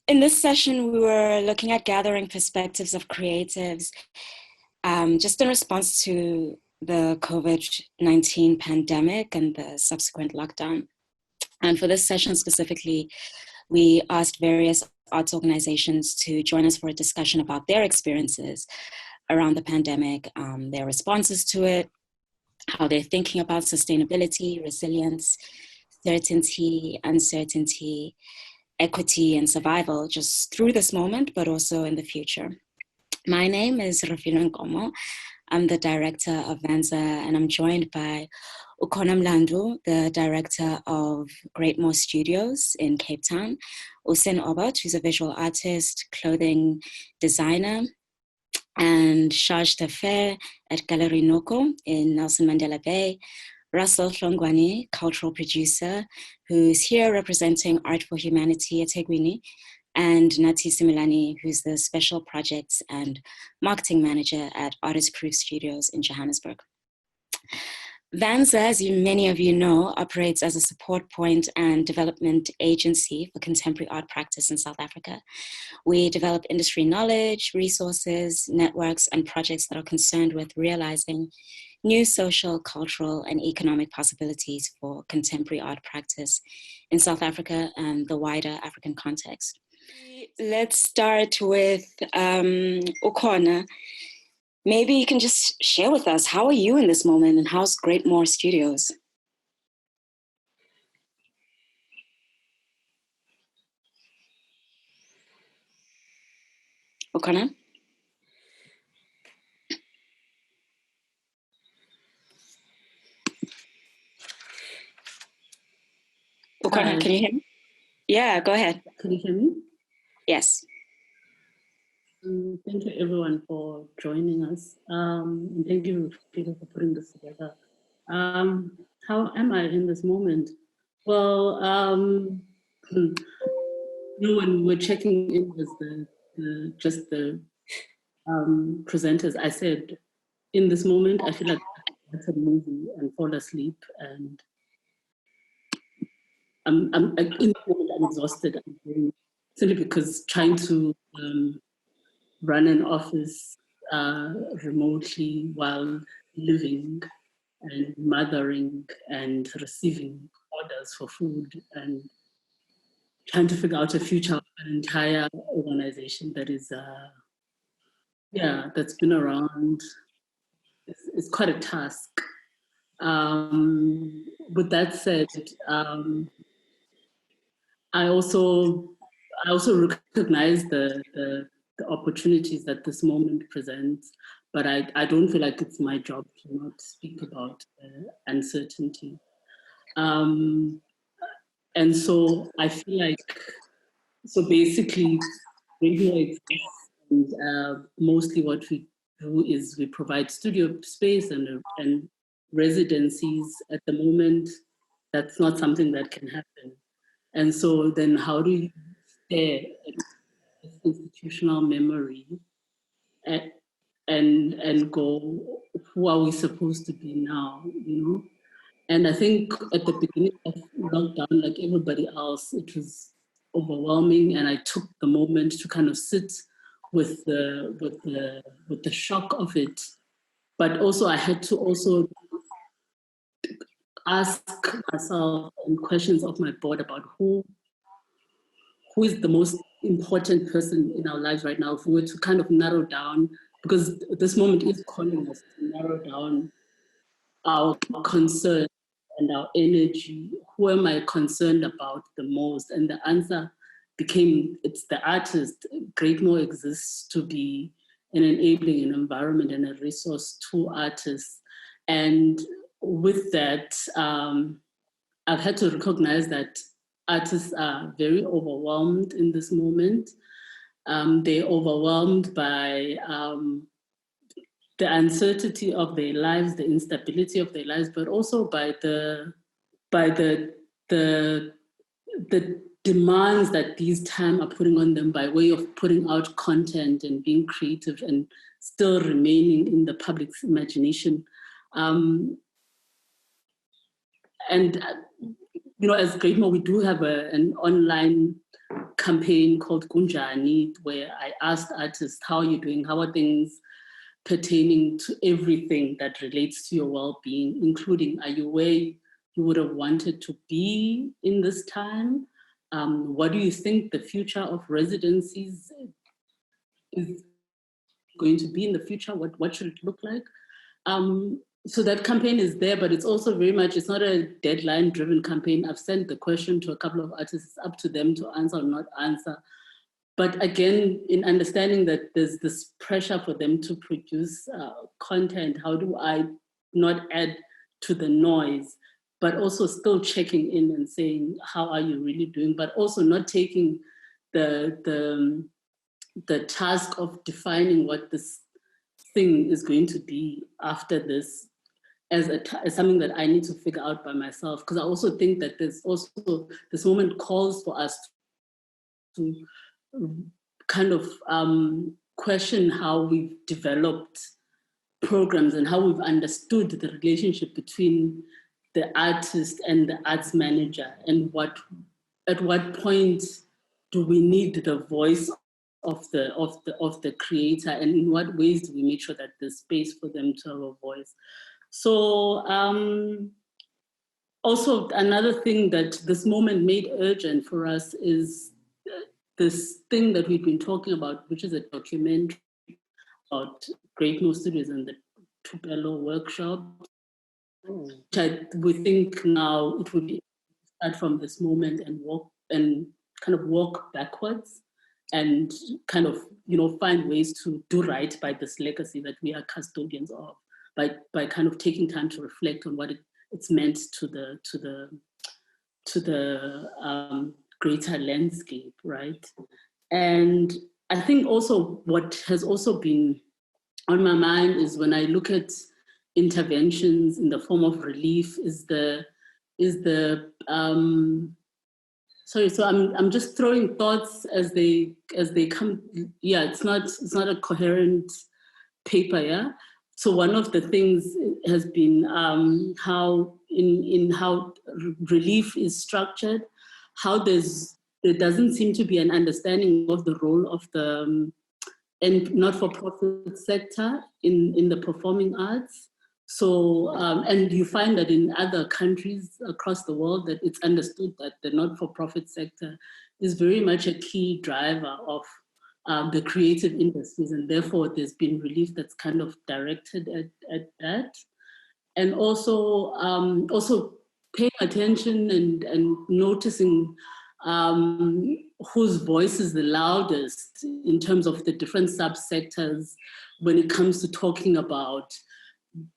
In this session, we were looking at gathering perspectives of creatives just in response to the COVID-19 pandemic and the subsequent lockdown. And for this session specifically, we asked various arts organizations to join us for a discussion about their experiences around the pandemic, their responses to it, how they're thinking about sustainability, resilience, certainty, uncertainty, equity, and survival just through this moment, but also in the future. My name is Russel Hlongwane. I'm the director of VANSA, and I'm joined by Ukhona Mlandu, the director of Greatmore Studios in Cape Town, Usen Obot, who's a visual artist, clothing designer, and charge d'affaires at Galerie Noko in Nelson Mandela Bay, Russel Hlongwane, cultural producer, who's here representing Art for Humanity at eThekwini, and Nathi Simelane, who's the special projects and marketing manager at Artist Proof Studios in Johannesburg. VANSA, as many of you know, operates as a support point and development agency for contemporary art practice in South Africa. We develop industry knowledge, resources, networks, and projects that are concerned with realizing new social, cultural, and economic possibilities for contemporary art practice in South Africa and the wider African context. Let's start with Ukhona. Maybe you can just share with us, how are you in this moment and how's Greatmore Studios? Ukhona? Ukhona, can you hear me? Yeah, go ahead. Can you hear me? Yes. Thank you everyone for joining us. And thank you, Peter, for putting this together. How am I in this moment? Well, when we're checking in with the presenters, I said, in this moment, I feel like that's a movie and fall asleep, and I'm in the moment, I'm exhausted. Simply because trying to run an office remotely while living and mothering and receiving orders for food and trying to figure out a future of an entire organization that is, that's been around. It's quite a task. With that said, I also recognize the opportunities that this moment presents, but I don't feel like it's my job to not speak about uncertainty. And so I feel like, so basically, radio exists, and mostly what we do is we provide studio space and residencies. At the moment, that's not something that can happen. And so then how do you stare at institutional memory and go, who are we supposed to be now, you know? And I think at the beginning of lockdown, like everybody else, it was overwhelming, and I took the moment to kind of sit with the shock of it. But also I had to also ask myself questions of my board about who is the most important person in our lives right now. If we were to kind of narrow down, because this moment is calling us to narrow down our concern and our energy. Who am I concerned about the most? And the answer became, it's the artist. Greatmore exists to be an enabling an environment and a resource to artists. And with that, I've had to recognize that artists are very overwhelmed in this moment. They're overwhelmed by the uncertainty of their lives, the instability of their lives, but also by the demands that these times are putting on them by way of putting out content and being creative and still remaining in the public's imagination. And you know, as Greatmore, we do have an online campaign called Kunjani, where I asked artists, how are you doing? How are things pertaining to everything that relates to your well-being, including, are you where you would have wanted to be in this time? What do you think the future of residencies is going to be in the future? What should it look like? So that campaign is there, but it's also very much, it's not a deadline-driven campaign. I've sent the question to a couple of artists. It's up to them to answer or not answer. But again, in understanding that there's this pressure for them to produce content, how do I not add to the noise, but also still checking in and saying, how are you really doing? But also not taking the task of defining what this thing is going to be after this as something that I need to figure out by myself. Because I also think that there's also, this moment calls for us to kind of question how we've developed programs and how we've understood the relationship between the artist and the arts manager, and at what point do we need the voice of the creator, and in what ways do we make sure that there's space for them to have a voice. So also another thing that this moment made urgent for us is this thing that we've been talking about, which is a documentary about Greatmore Studios and the Tupelo workshop. We think now it would be start from this moment and walk backwards and kind of, find ways to do right by this legacy that we are custodians of, by kind of taking time to reflect on what it's meant to the greater landscape, right? And I think also what has also been on my mind is, when I look at interventions in the form of relief, sorry, so I'm just throwing thoughts as they come. Yeah, it's not a coherent paper, yeah. So one of the things has been how how relief is structured, how there doesn't seem to be an understanding of the role of the and not-for-profit sector in the performing arts. So, and you find that in other countries across the world, that it's understood that the not-for-profit sector is very much a key driver of the creative industries, and therefore there's been relief that's kind of directed at that. And also paying attention and noticing whose voice is the loudest in terms of the different subsectors when it comes to talking about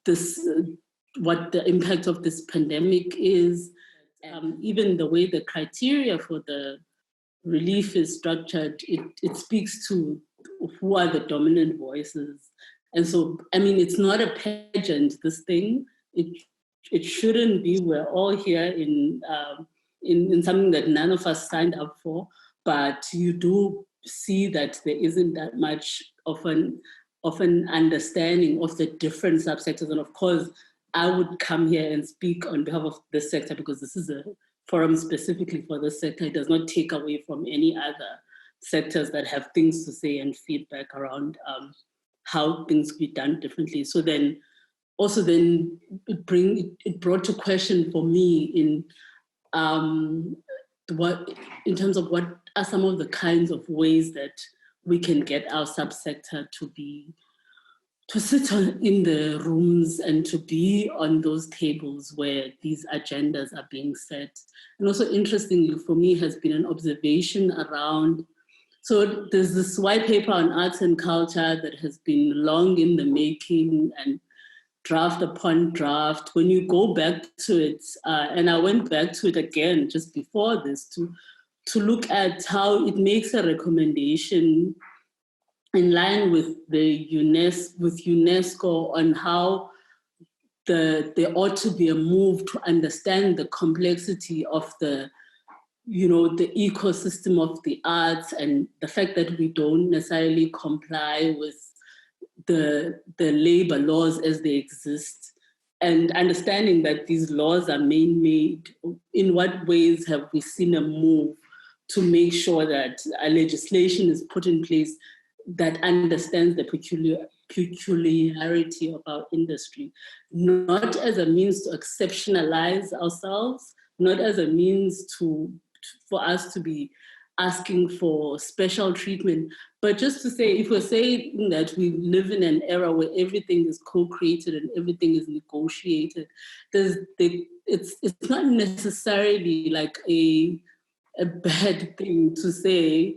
this, what the impact of this pandemic is, even the way the criteria for the relief is structured, it speaks to who are the dominant voices. And so, I mean, it's not a pageant, this thing. It shouldn't be. We're all here in something that none of us signed up for, but you do see that there isn't that much of an understanding of the different subsectors. And of course, I would come here and speak on behalf of this sector because this is a forum specifically for this sector. It does not take away from any other sectors that have things to say and feedback around how things could be done differently. So then, also then it brought to question for me in terms of what are some of the kinds of ways that we can get our subsector to sit in the rooms and to be on those tables where these agendas are being set. And also interestingly for me has been an observation around, so there's this white paper on arts and culture that has been long in the making and draft upon draft. When you go back to it, and I went back to it again just before this to look at how it makes a recommendation in line with the UNESCO on how there ought to be a move to understand the complexity of the ecosystem of the arts, and the fact that we don't necessarily comply with the labor laws as they exist, and understanding that these laws are man-made. In what ways have we seen a move to make sure that a legislation is put in place that understands the peculiarity of our industry, not as a means to exceptionalize ourselves, not as a means for us to be asking for special treatment, but just to say, if we're saying that we live in an era where everything is co-created and everything is negotiated, it's not necessarily like a bad thing to say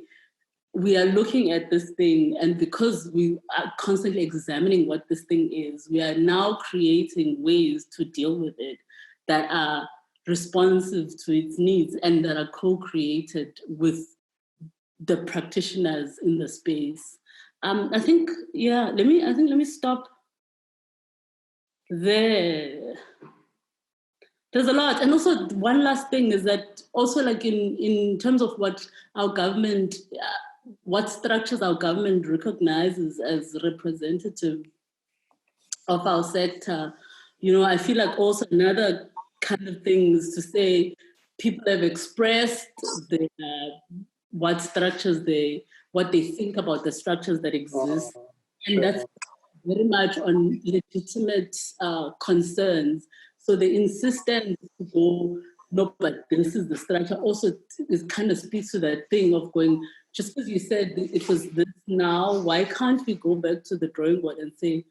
we are looking at this thing, and because we are constantly examining what this thing is, we are now creating ways to deal with it that are responsive to its needs and that are co-created with the practitioners in the space. I think, let me stop there. There's a lot. And also one last thing is that also like in terms of what our government, what structures our government recognizes as representative of our sector, I feel like also another kind of thing is to say people have expressed what they think about the structures that exist. And that's very much on legitimate concerns. So the insistence to go, no, but this is the structure, also is kind of speaks to that thing of going, just as you said, it was this now, why can't we go back to the drawing board and say,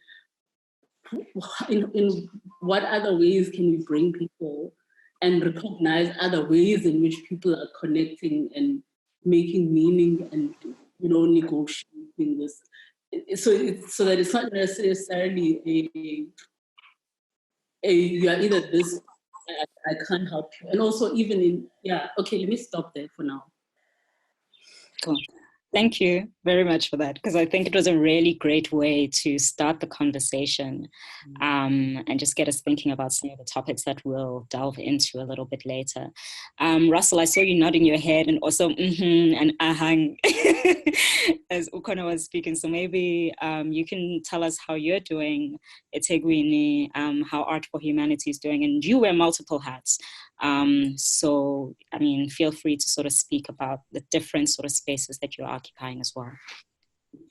in what other ways can we bring people and recognize other ways in which people are connecting and making meaning and, negotiating this. So that it's not necessarily you are either this, I can't help you. And also even okay, let me stop there for now. Cool. Thank you very much for that, because I think it was a really great way to start the conversation and just get us thinking about some of the topics that we'll delve into a little bit later. Russel, I saw you nodding your head and also and ahang as Ukhona was speaking. So maybe you can tell us how you're doing eThekwini, how Art for Humanity is doing, and you wear multiple hats. So, I mean, feel free to sort of speak about the different sort of spaces that you're occupying as well.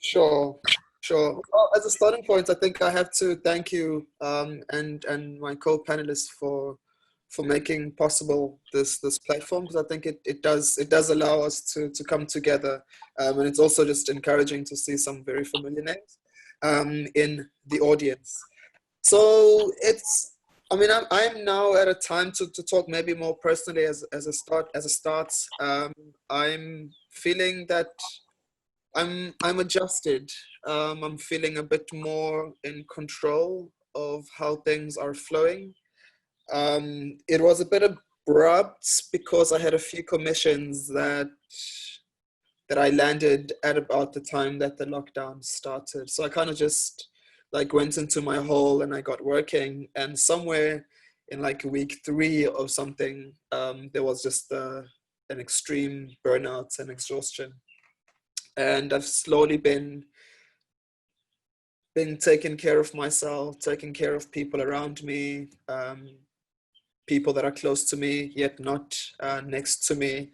Sure. Well, as a starting point, I think I have to thank you and my co-panelists for making possible this platform, because I think it does allow us to come together, and it's also just encouraging to see some very familiar names in the audience. So I'm now at a time to talk maybe more personally as a start. I'm feeling that I'm adjusted. I'm feeling a bit more in control of how things are flowing. It was a bit abrupt because I had a few commissions that I landed at about the time that the lockdown started. So I kind of just went into my hole and I got working, and somewhere in week 3 or something, there was just an extreme burnout and exhaustion. And I've slowly been taking care of myself, taking care of people around me, people that are close to me, yet not next to me.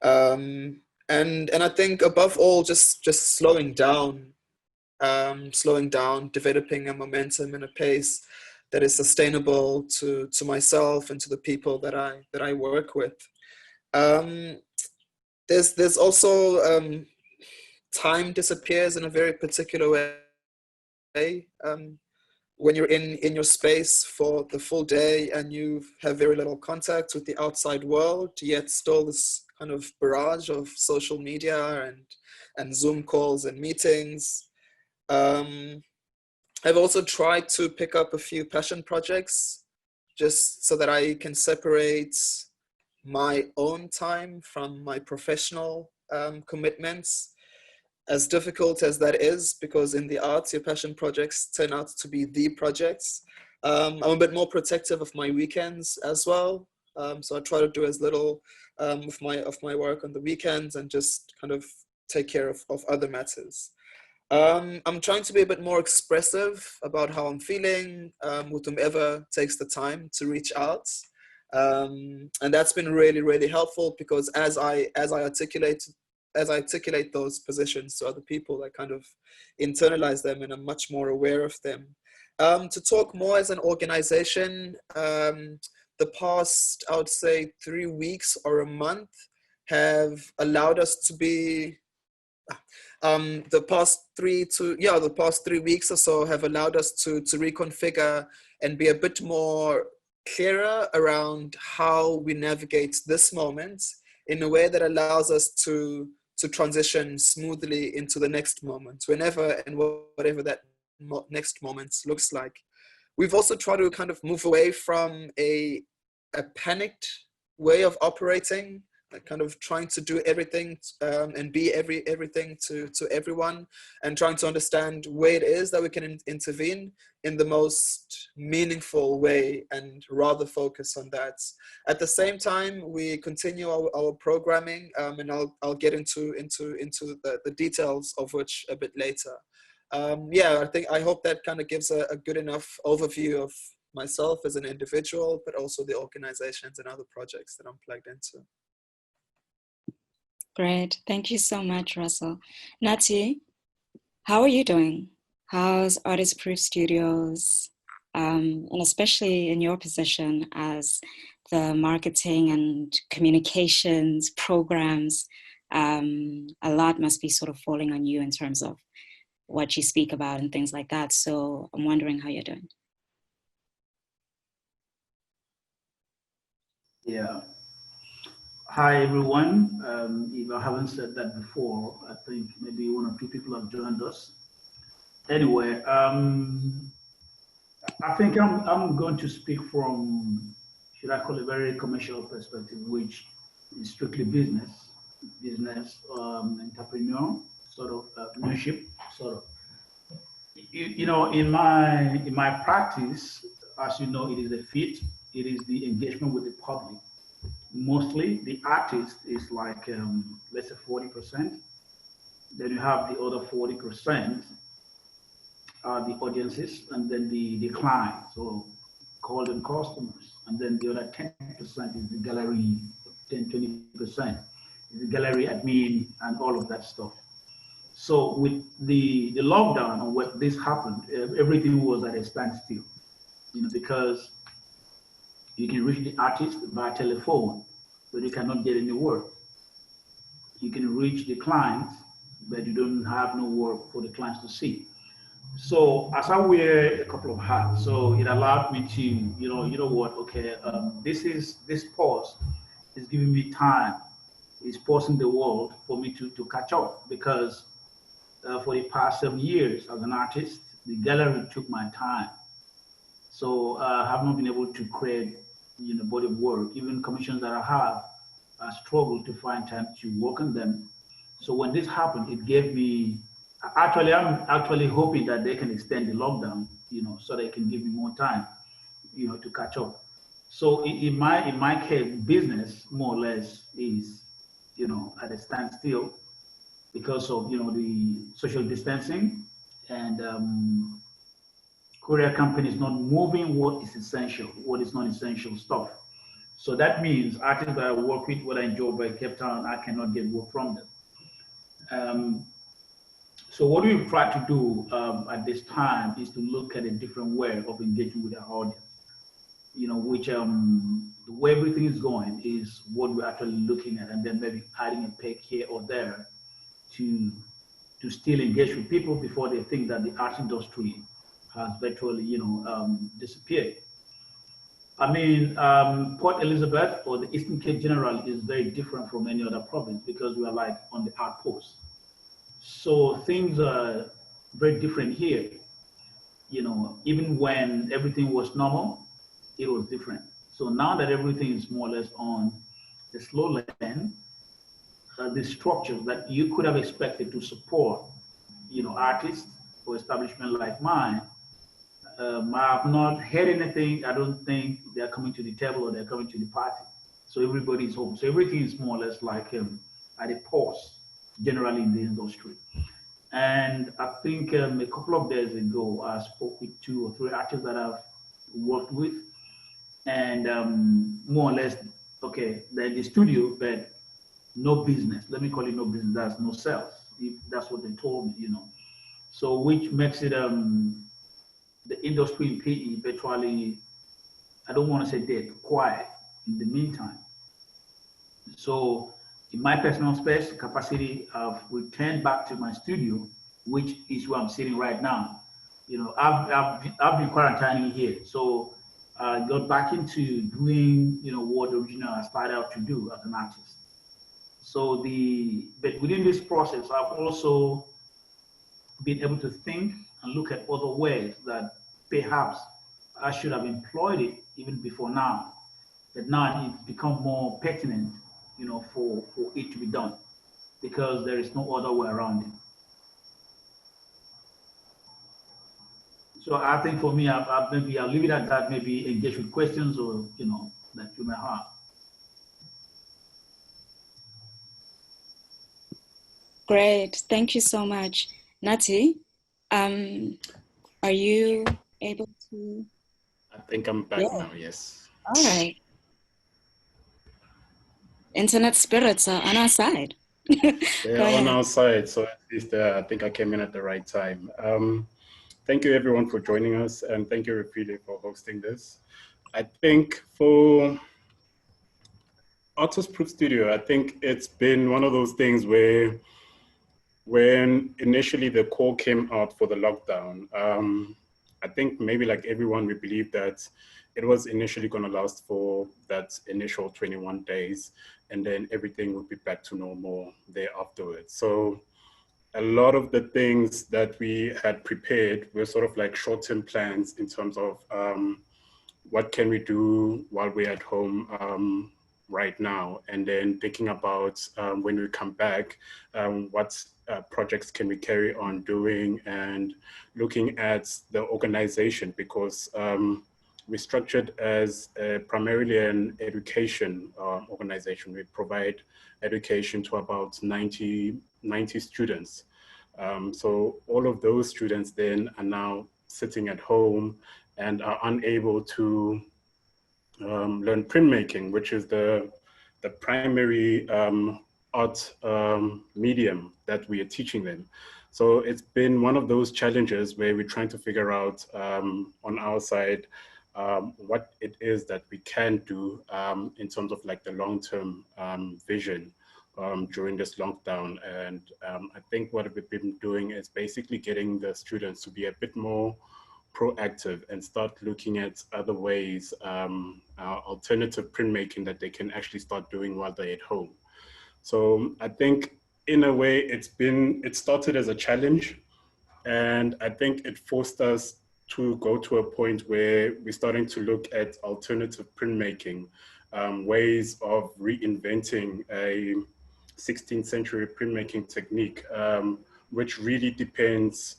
And I think above all, just slowing down, developing a momentum and a pace that is sustainable to myself and to the people that I work with. There's also time disappears in a very particular way. When you're in your space for the full day and you have very little contact with the outside world, yet still this kind of barrage of social media and Zoom calls and meetings. I've also tried to pick up a few passion projects just so that I can separate my own time from my professional commitments. As difficult as that is, because in the arts, your passion projects turn out to be the projects. I'm a bit more protective of my weekends as well. So I try to do as little of my work on the weekends and just kind of take care of other matters. I'm trying to be a bit more expressive about how I'm feeling with whomever takes the time to reach out. And that's been really, really helpful, because as I articulate those positions to other people, I kind of internalize them and I'm much more aware of them. To talk more as an organization, the past, I would say, 3 weeks or a month have allowed us to be, the past 3 weeks or so have allowed us to reconfigure and be a bit more clearer around how we navigate this moment in a way that allows us to transition smoothly into the next moment, whenever and whatever that next moment looks like. We've also tried to kind of move away from a panicked way of operating, like kind of trying to do everything and be everything to everyone, and trying to understand where it is that we can intervene in the most meaningful way, and rather focus on that. At the same time, we continue our programming, and I'll get into the details of which a bit later. I hope that kind of gives a good enough overview of myself as an individual, but also the organizations and other projects that I'm plugged into. Great. Thank you so much, Russel. Nathi, how are you doing? How's Artist Proof Studios, and especially in your position as the marketing and communications programs, a lot must be sort of falling on you in terms of what you speak about and things like that. So I'm wondering how you're doing. Yeah. Hi, everyone. If I haven't said that before, I think maybe one or two people have joined us. Anyway, I think I'm going to speak from, should I call it, a very commercial perspective, which is strictly business, entrepreneur, sort of entrepreneurship, sort of. You know, in my practice, as you know, it is the fit, it is the engagement with the public. Mostly the artist is like, let's say 40%. Then you have the other 40% are the audiences, and then the clients, so call them customers. And then the other 10% is the gallery, 20% is the gallery admin and all of that stuff. So with the lockdown and what this happened, everything was at a standstill, you know, because you can reach the artist by telephone, but you cannot get any work. You can reach the clients, but you don't have no work for the clients to see. So as I wear a couple of hats, so it allowed me to, you know what, okay, this pause is giving me time. It's pausing the world for me to catch up, because for the past 7 years as an artist, the gallery took my time. So I have not been able to create, you know, body of work. Even commissions that I have, I struggled to find time to work on them. So when this happened, it gave me, I'm actually hoping that they can extend the lockdown, you know, so they can give me more time, you know, to catch up. So in my case, business more or less is, you know, at a standstill because of, you know, the social distancing, and courier companies not moving what is essential, what is not essential stuff. So that means artists that I work with, what I enjoy by Cape Town, I cannot get work from them. So what we've tried to do at this time is to look at a different way of engaging with our audience. You know, which the way everything is going is what we're actually looking at, and then maybe adding a peg here or there to still engage with people before they think that the art industry has virtually, you know, disappeared. I mean, Port Elizabeth or the Eastern Cape generally is very different from any other province because we are like on the outpost. So things are very different here. You know, even when everything was normal, it was different. So now that everything is more or less on the slow lane, the structures that you could have expected to support, you know, artists or establishment like mine, I have not heard anything. I don't think they're coming to the table or they're coming to the party. So everybody's home. So everything is more or less like at a pause, generally in the industry. And I think a couple of days ago, I spoke with 2 or 3 artists that I've worked with. and more or less, okay, they're the studio, but no business. Let me call it no business. That's no sales. If that's what they told me, So which makes it the industry in PE virtually, I don't want to say dead, quiet in the meantime. So in my personal space capacity, I've returned back to my studio, which is where I'm sitting right now. I've been quarantining here. So I got back into doing, what originally I started out to do as an artist. So but within this process, I've also been able to think and look at other ways that perhaps I should have employed it even before now. But now it's become more pertinent, for it to be done because there is no other way around it. So I think for me, maybe I'll leave it at that. Maybe engage with questions or that you may have. Great, thank you so much. Nathi, are you able to? I think I'm back now, yes. All right. Internet spirits are on our side. They're on our side, so at least I think I came in at the right time. Thank you everyone for joining us, and thank you Rapide for hosting this. I think for Artist Proof Studio, I think it's been one of those things where when initially the call came out for the lockdown, I think maybe like everyone, we believed that it was initially going to last for that initial 21 days, and then everything would be back to normal there afterwards. So a lot of the things that we had prepared were sort of like short-term plans in terms of what can we do while we're at home right now, and then thinking about when we come back, what projects can we carry on doing, and looking at the organization, because we're structured as primarily an education organization. We provide education to about 90 students. So all of those students then are now sitting at home and are unable to learn printmaking, which is the primary art medium that we are teaching them. So it's been one of those challenges where we're trying to figure out on our side what it is that we can do in terms of like the long-term vision during this lockdown. And I think what we've been doing is basically getting the students to be a bit more proactive and start looking at other ways, alternative printmaking that they can actually start doing while they're at home. So I think in a way it started as a challenge, and I think it forced us to go to a point where we're starting to look at alternative printmaking, ways of reinventing a 16th century printmaking technique, which really depends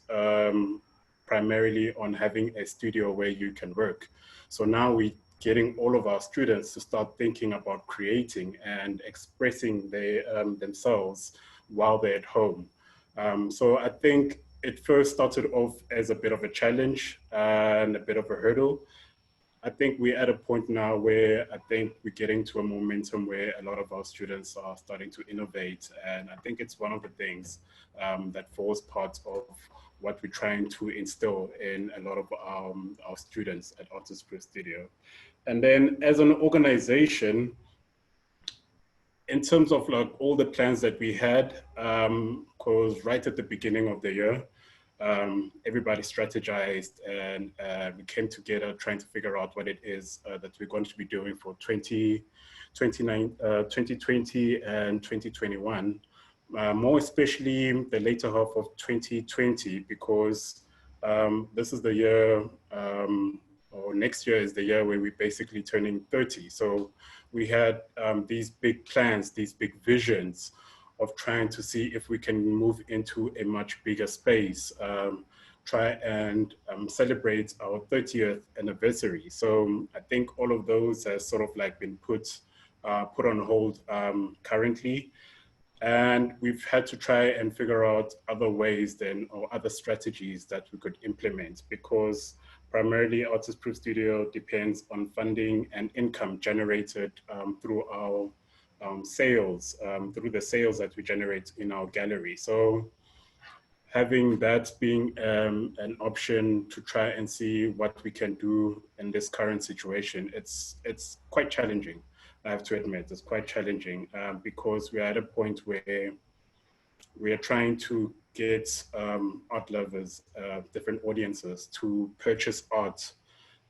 primarily on having a studio where you can work. So now we're getting all of our students to start thinking about creating and expressing themselves while they're at home. So I think it first started off as a bit of a challenge and a bit of a hurdle. I think we're at a point now where I think we're getting to a momentum where a lot of our students are starting to innovate. And I think it's one of the things that forms part of what we're trying to instill in a lot of our students at Artist Proof Studio. And then as an organization, in terms of like all the plans that we had, because right at the beginning of the year, everybody strategized and we came together trying to figure out what it is that we're going to be doing for 2020 and 2021, more especially the later half of 2020, because this is the year, or next year is the year where we're basically turning 30. So we had these big plans, these big visions of trying to see if we can move into a much bigger space, try and celebrate our 30th anniversary. So I think all of those has sort of like been put on hold currently. And we've had to try and figure out other ways then, or other strategies that we could implement, because primarily Artist Proof Studio depends on funding and income generated through our sales, through the sales that we generate in our gallery. So having that being an option to try and see what we can do in this current situation, it's quite challenging. I have to admit, it's quite challenging because we're at a point where we are trying to get art lovers, different audiences to purchase art.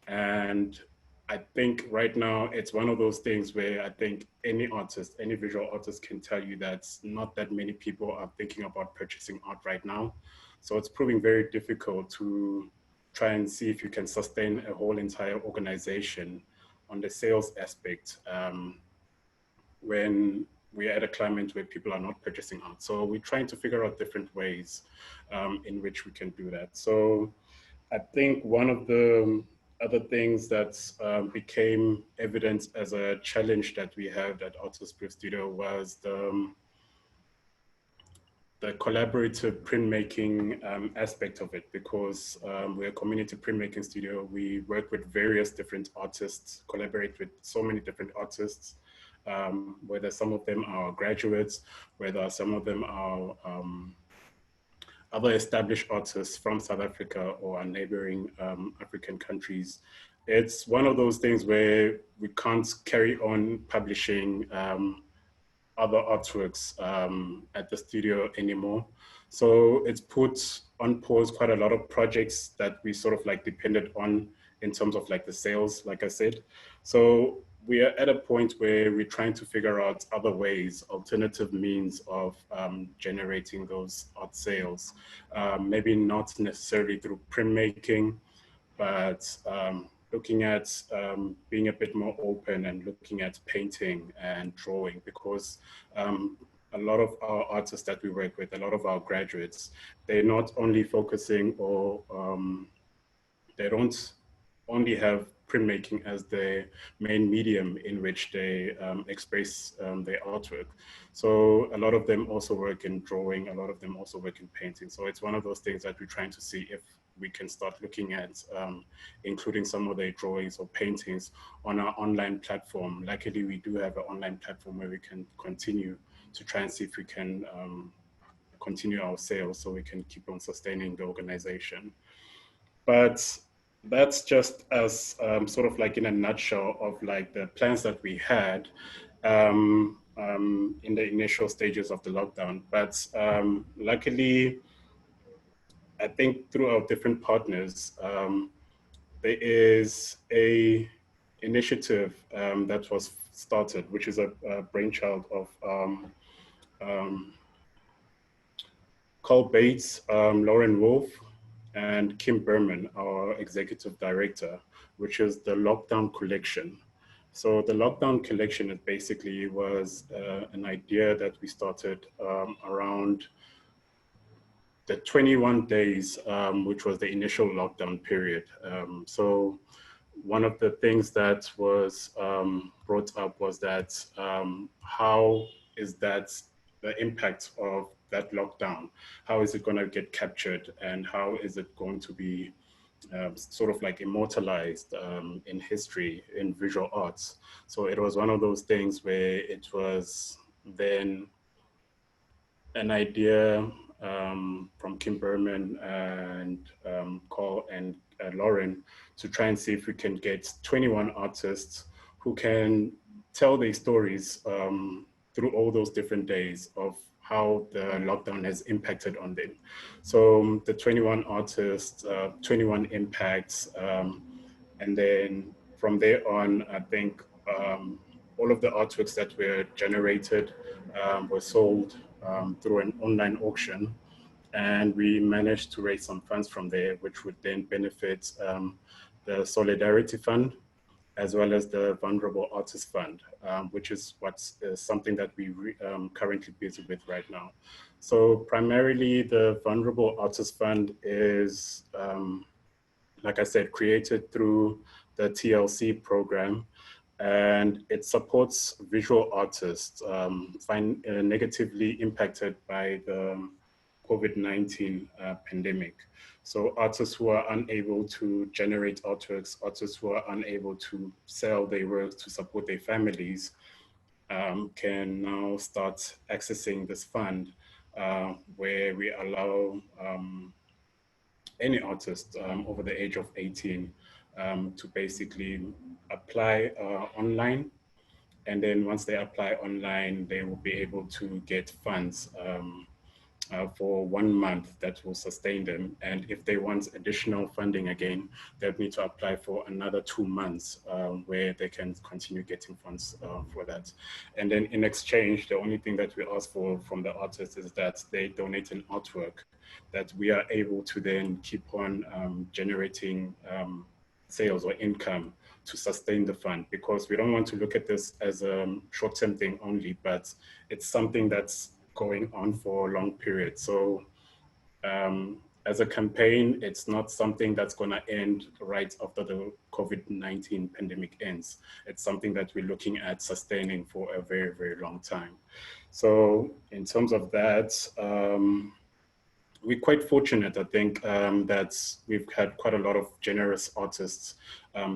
And I think right now it's one of those things where I think any artist, any visual artist can tell you that not that many people are thinking about purchasing art right now. So it's proving very difficult to try and see if you can sustain a whole entire organization on the sales aspect when we're at a climate where people are not purchasing art. So we're trying to figure out different ways in which we can do that. So I think one of the other things that became evident as a challenge that we had at Artist Proof Studio was the collaborative printmaking aspect of it, because we're a community printmaking studio. We work with various different artists, collaborate with so many different artists, whether some of them are graduates, whether some of them are other established artists from South Africa or our neighboring African countries. It's one of those things where we can't carry on publishing other artworks at the studio anymore. So it's put on pause quite a lot of projects that we sort of like depended on in terms of like the sales, like I said. So we are at a point where we're trying to figure out other ways, alternative means of generating those art sales. Maybe not necessarily through printmaking, but looking at being a bit more open and looking at painting and drawing, because a lot of our artists that we work with, a lot of our graduates, they're not only focusing or they don't only have printmaking as the main medium in which they express their artwork. So a lot of them also work in drawing, a lot of them also work in painting. So it's one of those things that we're trying to see if we can start looking at including some of their drawings or paintings on our online platform. Luckily, we do have an online platform where we can continue to try and see if we can continue our sales so we can keep on sustaining the organization. But that's just as sort of like in a nutshell of like the plans that we had in the initial stages of the lockdown. But luckily, I think through our different partners, there is a initiative that was started, which is a brainchild of Carl Bates, Lauren Wolf, and Kim Berman, our executive director, which is the Lockdown Collection. So the Lockdown Collection, it basically was an idea that we started around the 21 days, which was the initial lockdown period. So one of the things that was brought up was that how is that the impact of that lockdown? How is it going to get captured, and how is it going to be sort of like immortalized in history, in visual arts? So it was one of those things where it was then an idea from Kim Berman and Carl and Lauren to try and see if we can get 21 artists who can tell their stories through all those different days of how the lockdown has impacted on them. So the 21 artists, 21 impacts, and then from there on, I think all of the artworks that were generated were sold through an online auction, and we managed to raise some funds from there, which would then benefit the Solidarity Fund, as well as the Vulnerable Artists Fund, which is something that we currently busy with right now. So primarily the Vulnerable Artists Fund is, like I said, created through the TLC program, and it supports visual artists negatively impacted by the COVID-19 pandemic. So artists who are unable to generate artworks, artists who are unable to sell their works to support their families, can now start accessing this fund, where we allow any artist over the age of 18 to basically apply online. And then once they apply online, they will be able to get funds for 1 month that will sustain them. And if they want additional funding again, they'll need to apply for another 2 months where they can continue getting funds for that. And then in exchange, the only thing that we ask for from the artists is that they donate an artwork that we are able to then keep on generating sales or income to sustain the fund, because we don't want to look at this as a short-term thing only, but it's something that's going on for a long period. So as a campaign, it's not something that's going to end right after the COVID-19 pandemic ends. It's something that we're looking at sustaining for a very, very long time. So in terms of that, we're quite fortunate, I think, that we've had quite a lot of generous artists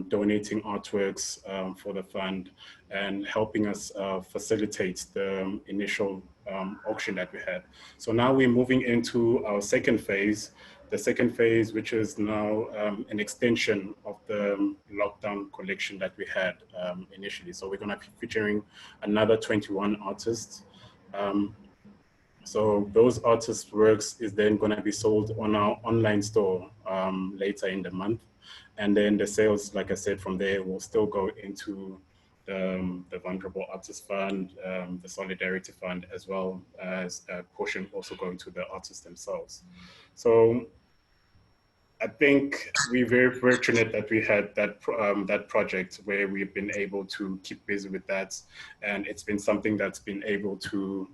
donating artworks for the fund and helping us facilitate the initial auction that we had. So now we're moving into our second phase, the second phase, which is now an extension of the lockdown collection that we had initially. So we're going to be featuring another 21 artists. So those artists' works is then going to be sold on our online store later in the month. And then the sales, like I said, from there will still go into the Vulnerable Artists Fund, the Solidarity Fund, as well as a portion also going to the artists themselves. So I think we're very fortunate that we had that that project where we've been able to keep busy with that. And it's been something that's been able to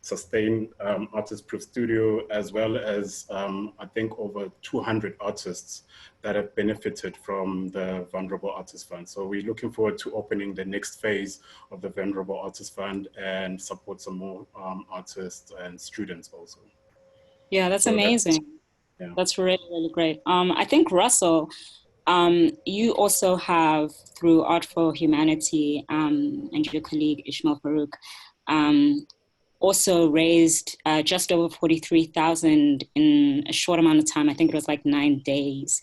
sustain Artist Proof Studio, as well as I think over 200 artists that have benefited from the Vulnerable Artists Fund. So we're looking forward to opening the next phase of the Vulnerable Artists Fund and support some more artists and students also. Yeah, that's amazing. Yeah. That's really, really great. I think, Russell, you also have, through Art for Humanity and your colleague Ishmael Farouk, also raised just over 43,000 in a short amount of time. I think it was like 9 days,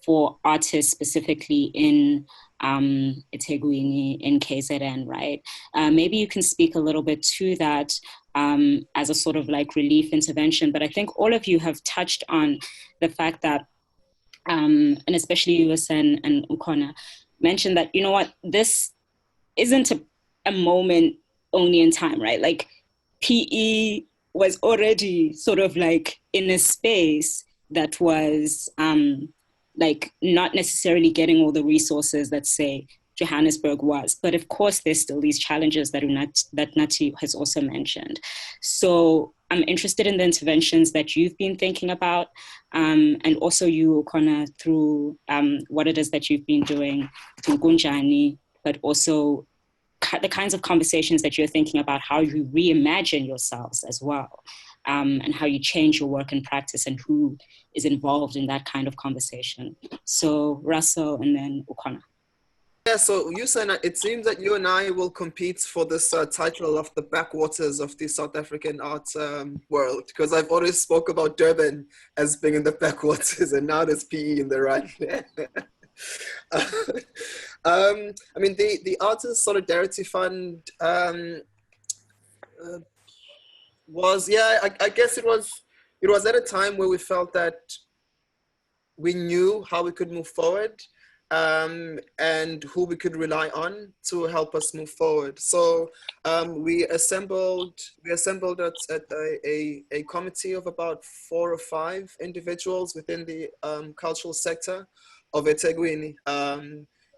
for artists specifically in eThekwini, in KZN, right? Maybe you can speak a little bit to that as a sort of like relief intervention. But I think all of you have touched on the fact that, and especially Usen and Ukhona, mentioned that, you know what, this isn't a moment only in time, right? Like PE was already sort of like in a space that was like not necessarily getting all the resources that, say, Johannesburg was. But of course, there's still these challenges that Nathi has also mentioned. So I'm interested in the interventions that you've been thinking about, and also you, Ukhona, through what it is that you've been doing through Gunjani, but also the kinds of conversations that you're thinking about, how you reimagine yourselves as well, and how you change your work and practice and who is involved in that kind of conversation. So Russell and then Ukhona. Yeah, so Usen, it seems that you and I will compete for this title of the backwaters of the South African art world, because I've always spoke about Durban as being in the backwaters, and now there's PE in the run. I mean, the Artist Solidarity Fund was, yeah, I guess it was at a time where we felt that we knew how we could move forward, and who we could rely on to help us move forward. So we assembled at a committee of about 4 or 5 individuals within the cultural sector of eThekwini.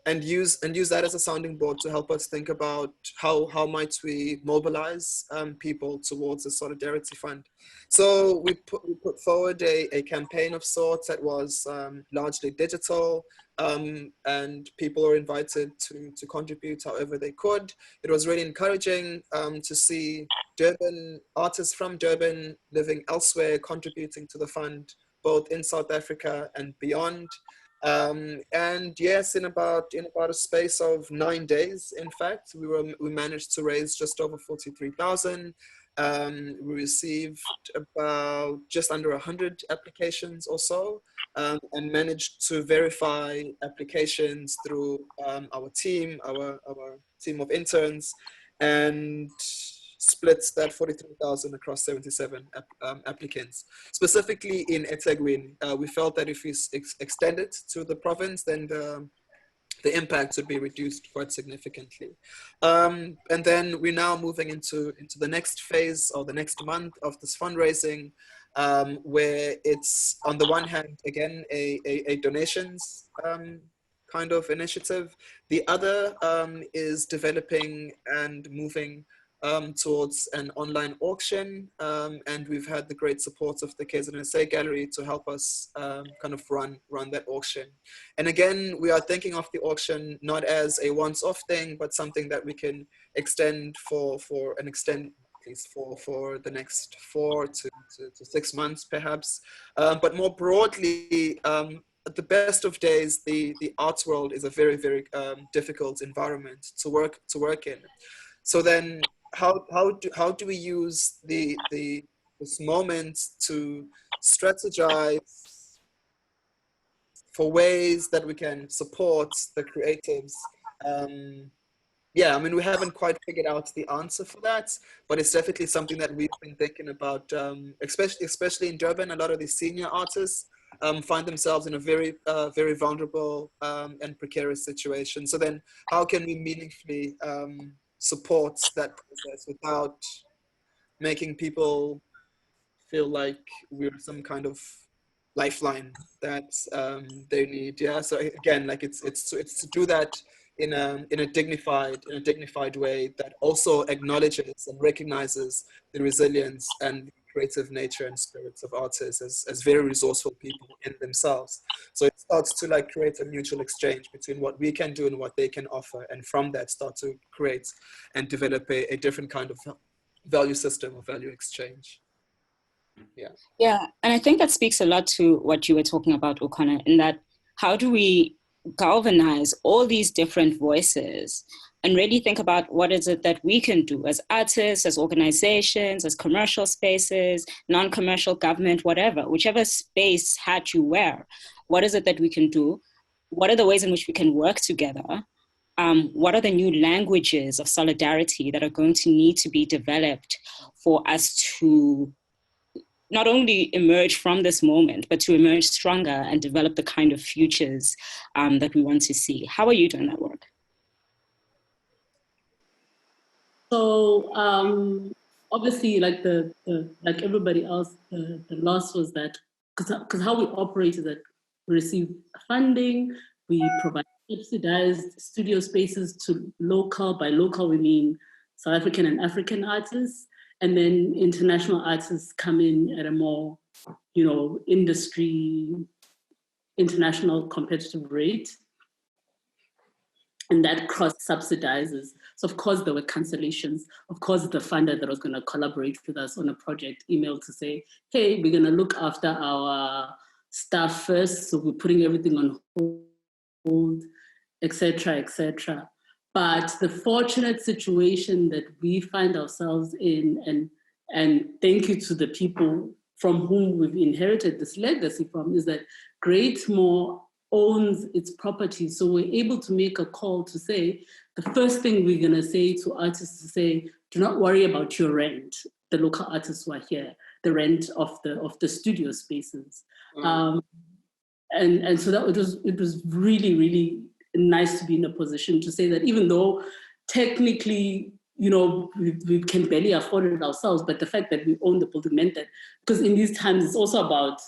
and use that as a sounding board to help us think about how might we mobilize people towards a solidarity fund. So we put forward a campaign of sorts that was largely digital, and people were invited to contribute however they could. It was really encouraging to see Durban artists from Durban living elsewhere contributing to the fund, both in South Africa and beyond. And yes, in about a space of 9 days, in fact, we managed to raise just over 43,000. We received about just under 100 applications or so, and managed to verify applications through our team of interns, and splits that 43,000 across 77 applicants. Specifically in eThekwini, we felt that if we extend it to the province, then the impact would be reduced quite significantly. And then we're now moving into the next phase, or the next month of this fundraising, where it's on the one hand, again, a donations kind of initiative. The other is developing and moving towards an online auction, and we've had the great support of the KZNSA Gallery to help us kind of run that auction. And again, we are thinking of the auction not as a once-off thing, but something that we can extend for the next 4 to 6 months, perhaps. But more broadly, at the best of days, the arts world is a very, very difficult environment to work in. So then, how do we use this moment to strategize for ways that we can support the creatives? Yeah, I mean, we haven't quite figured out the answer for that, but it's definitely something that we've been thinking about, especially in Durban. A lot of these senior artists find themselves in a very, very vulnerable and precarious situation. So then, how can we meaningfully support that process without making people feel like we're some kind of lifeline that they need? Yeah. So again, like it's to do that in a dignified way that also acknowledges and recognizes the resilience and creative nature and spirits of artists as very resourceful people in themselves. So it starts to like create a mutual exchange between what we can do and what they can offer, and from that start to create and develop a different kind of value system or value exchange. Yeah, and I think that speaks a lot to what you were talking about, Ukhona, in that how do we galvanize all these different voices and really think about what is it that we can do as artists, as organizations, as commercial spaces, non-commercial government, whatever, whichever space hat you wear. What is it that we can do? What are the ways in which we can work together? What are the new languages of solidarity that are going to need to be developed for us to not only emerge from this moment, but to emerge stronger and develop the kind of futures that we want to see? How are you doing that work? So obviously, like like everybody else, the loss was that because how we operate is that we receive funding, we provide subsidized studio spaces to local. By local, we mean South African and African artists, and then international artists come in at a more, industry, international competitive rate. And that cross-subsidizes. So of course there were cancellations. Of course the funder that was going to collaborate with us on a project emailed to say, hey, we're going to look after our staff first, so we're putting everything on hold, etc., etc. But the fortunate situation that we find ourselves in, and thank you to the people from whom we've inherited this legacy from, is that Greatmore owns its property. So we're able to make a call to say, the first thing we're going to say to artists to say, do not worry about your rent, the local artists who are here, the rent of the studio spaces. And so that it was really, really nice to be in a position to say that even though technically, we can barely afford it ourselves, but the fact that we own the building meant that, because in these times it's also about,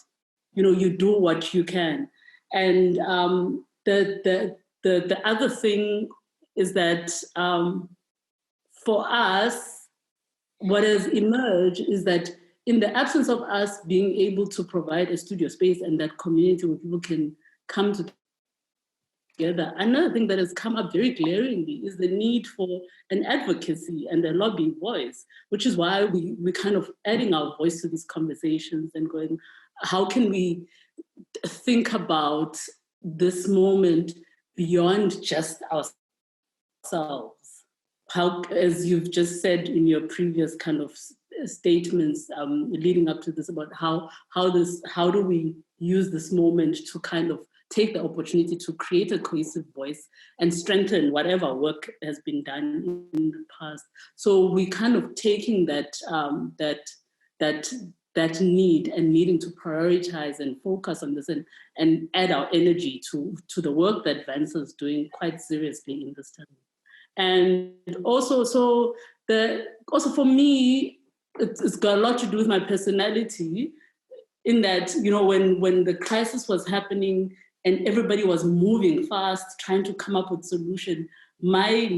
you do what you can. And the the other thing is that for us, what has emerged is that in the absence of us being able to provide a studio space and that community where people can come together, another thing that has come up very glaringly is the need for an advocacy and a lobbying voice, which is why we're kind of adding our voice to these conversations and going, how can we think about this moment beyond just ourselves? How, as you've just said in your previous kind of statements leading up to this, about how do we use this moment to kind of take the opportunity to create a cohesive voice and strengthen whatever work has been done in the past. So we kind of taking that need and needing to prioritize and focus on this and add our energy to the work that VANSA is doing quite seriously in this time. And also, also for me, it's got a lot to do with my personality, in that, you know, when the crisis was happening and everybody was moving fast, trying to come up with solution, my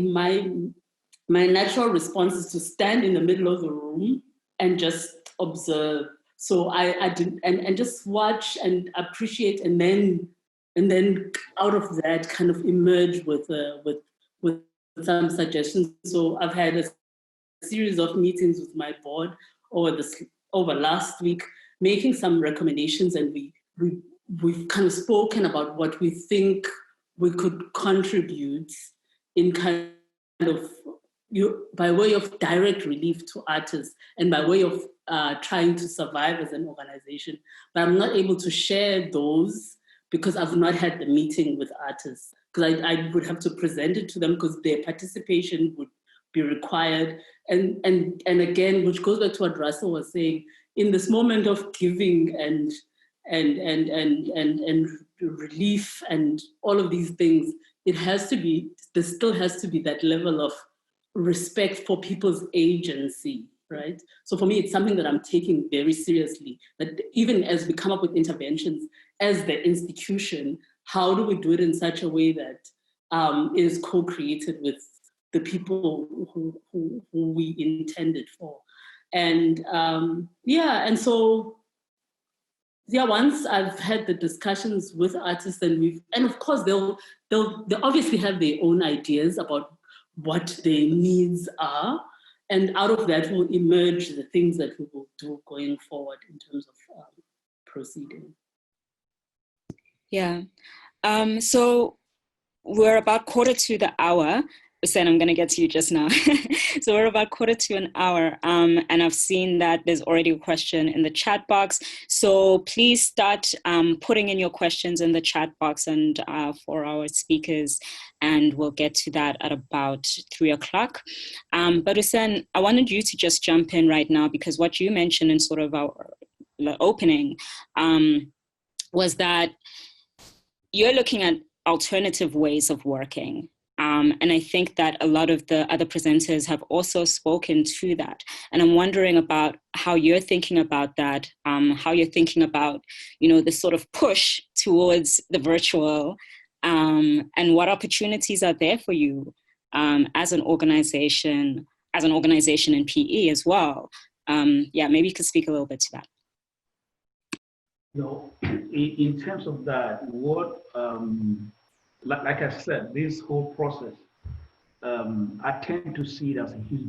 natural response is to stand in the middle of the room and just observe. So I did, and just watch and appreciate, and then out of that kind of emerge with some suggestions. So I've had a series of meetings with my board over last week, making some recommendations, and we've kind of spoken about what we think we could contribute in kind of by way of direct relief to artists and by way of trying to survive as an organization. But I'm not able to share those because I've not had the meeting with artists, because I would have to present it to them because their participation would be required. And again, which goes back to what Russell was saying, in this moment of giving and relief and all of these things, there still has to be that level of respect for people's agency, right? So for me, it's something that I'm taking very seriously, that even as we come up with interventions as the institution, how do we do it in such a way that is co-created with the people who we intended for? And once I've had the discussions with artists, and of course they'll obviously have their own ideas about what their needs are, and out of that will emerge the things that we will do going forward in terms of proceeding. Yeah. So we're about 1:45. Usen, I'm going to get to you just now. So we're about 1:45, and I've seen that there's already a question in the chat box. So please start putting in your questions in the chat box and for our speakers, and we'll get to that at about 3:00. But Usen, I wanted you to just jump in right now, because what you mentioned in sort of the opening was that you're looking at alternative ways of working. And I think that a lot of the other presenters have also spoken to that. And I'm wondering about how you're thinking about that, how you're thinking about, the sort of push towards the virtual, and what opportunities are there for you as an organization in PE as well. Maybe you could speak a little bit to that. In terms of that, what, like I said, this whole process, I tend to see it as a huge